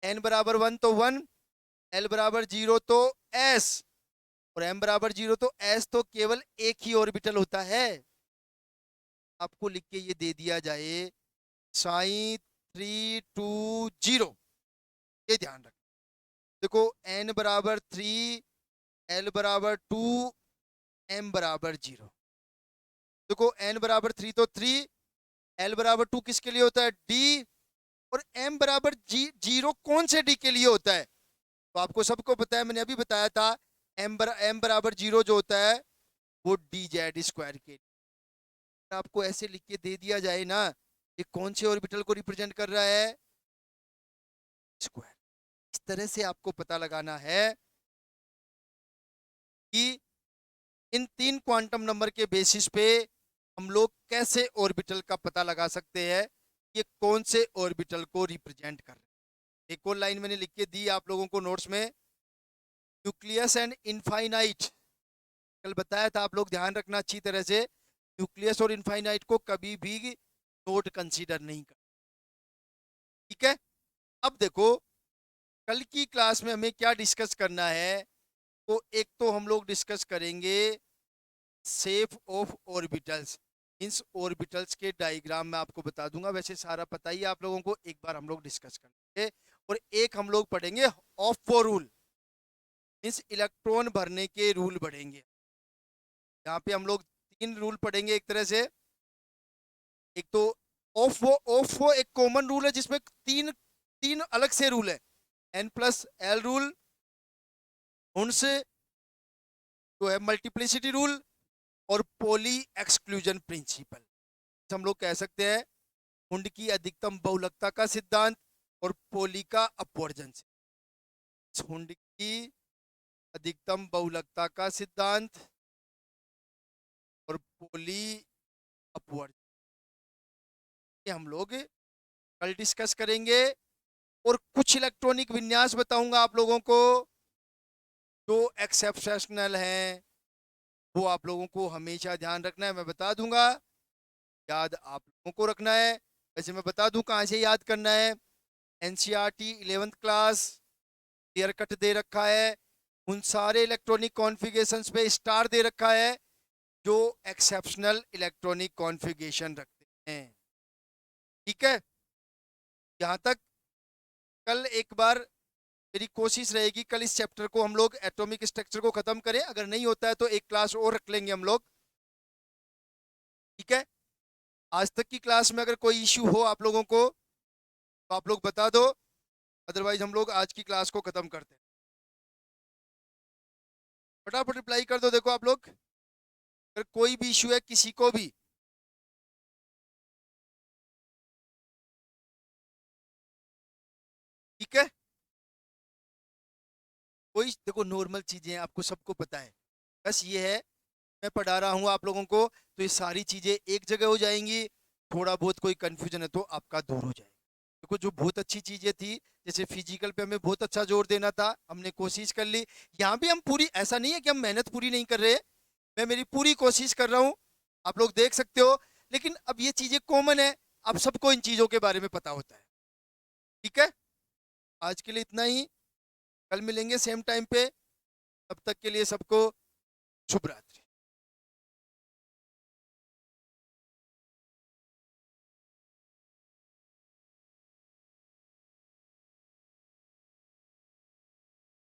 n बराबर 1 तो 1, l बराबर 0 तो s, और m बराबर 0 तो s, तो केवल एक ही ऑर्बिटल होता है। आपको लिख के ये दे दिया जाए साइन 320। ये ध्यान रख, देखो n बराबर 3, l बराबर 2, m बराबर 0। देखो n बराबर 3 तो 3, l बराबर 2 किसके लिए होता है? d। और m बराबर 0 कौन से d के लिए होता है? तो आपको सबको पता है, मैंने अभी बताया था, m बराबर 0 जो होता है वो dz² के लिए। आपको ऐसे लिख के दे दिया जाए ना, ये कौन से ऑर्बिटल को रिप्रेजेंट कर रहा है? स्क्वायर। इस तरह से आपको पता लगाना है कि इन 3 क्वांटम नंबर के बेसिस पे हम लोग कैसे ऑर्बिटल का पता लगा सकते हैं ये कौन से ऑर्बिटल को रिप्रेजेंट कर रहे हैं। एक और लाइन मैंने लिख के दी आप लोगों को नोट्स में, न्यूक्लियस एंड इनफाइनाइट। कल बताया था, आप लोग ध्यान रखना अच्छी तरह से, न्यूक्लियस और इनफाइनाइट को कभी भी नोट कंसीडर नहीं कर। ठीक है। अब देखो कल की क्लास में हमें क्या डिस्कस करना है। तो एक तो हम लोग डिस्कस करेंगे shape of orbitals, means orbitals के डायग्राम मैं आपको बता दूंगा, वैसे सारा पता ही है आप लोगों को, एक बार हम लोग डिस्कस करेंगे। और एक हम लोग पढ़ेंगे ऑफ रूल, मींस इलेक्ट्रॉन भरने के रूल पढ़ेंगे। यहाँ पे हम लोग 3 रूल पढ़ेंगे एक तरह से। एक तो ऑफ वो एक कॉमन रूल है जिसमें तीन तीन अलग से रूल है, N+L रूल, उनसे जो है मल्टीप्लिसिटी रूल, और पॉली एक्सक्लूजन प्रिंसिपल। हम लोग कह सकते हैं कुंड की अधिकतम बहुलकता का सिद्धांत, और पोली का अपवर्जन से, झुंड की अधिकतम बहुलकता का सिद्धांत और पोली अपवर्जन, ये हम लोग कल डिस्कस करेंगे। और कुछ इलेक्ट्रॉनिक विन्यास बताऊंगा आप लोगों को जो एक्सेप्शनल हैं, वो आप लोगों को हमेशा ध्यान रखना है, मैं बता दूंगा, याद आप लोगों को रखना है। वैसे मैं बता दूं कहाँ से याद करना है। NCERT 11th class clear cut दे रखा है, उन सारे इलेक्ट्रॉनिक कॉन्फ़िगरेशंस पे स्टार दे रखा है जो एक्सेप्शनल इलेक्ट्रॉनिक कॉन्फ़िगरेशन रखते हैं। ठीक है, यहाँ तक कल एक बार मेरी कोशिश रहेगी, कल इस चैप्टर को हम लोग एटॉमिक स्ट्रक्चर को खत्म करें, अगर नहीं होता है तो एक क्लास और रख लेंगे हम लोग। ठीक है, आज तक की क्लास में अगर कोई इश्यू हो आप लोगों को तो आप लोग बता दो, अदरवाइज हम लोग आज की क्लास को खत्म करते हैं। फटाफट रिप्लाई कर दो, देखो आप लोग अगर कोई भी इश्यू है किसी को भी। ठीक है, कोई देखो नॉर्मल चीजें आपको सबको पता है, बस ये है मैं पढ़ा रहा हूँ आप लोगों को तो ये सारी चीजें एक जगह हो जाएंगी, थोड़ा बहुत कोई कंफ्यूजन है तो आपका दूर हो जाएगा। देखो जो बहुत अच्छी चीजें थी, जैसे फिजिकल पे हमें बहुत अच्छा जोर देना था, हमने कोशिश कर ली। यहाँ भी हम पूरी, ऐसा नहीं है कि हम मेहनत पूरी नहीं कर रहे, मैं मेरी पूरी कोशिश कर रहा हूँ, आप लोग देख सकते हो। लेकिन अब ये चीजें कॉमन है, अब सबको इन चीजों के बारे में पता होता है। ठीक है, आज के लिए इतना ही, कल मिलेंगे सेम टाइम पे, तब तक के लिए सबको शुभ रात्रि।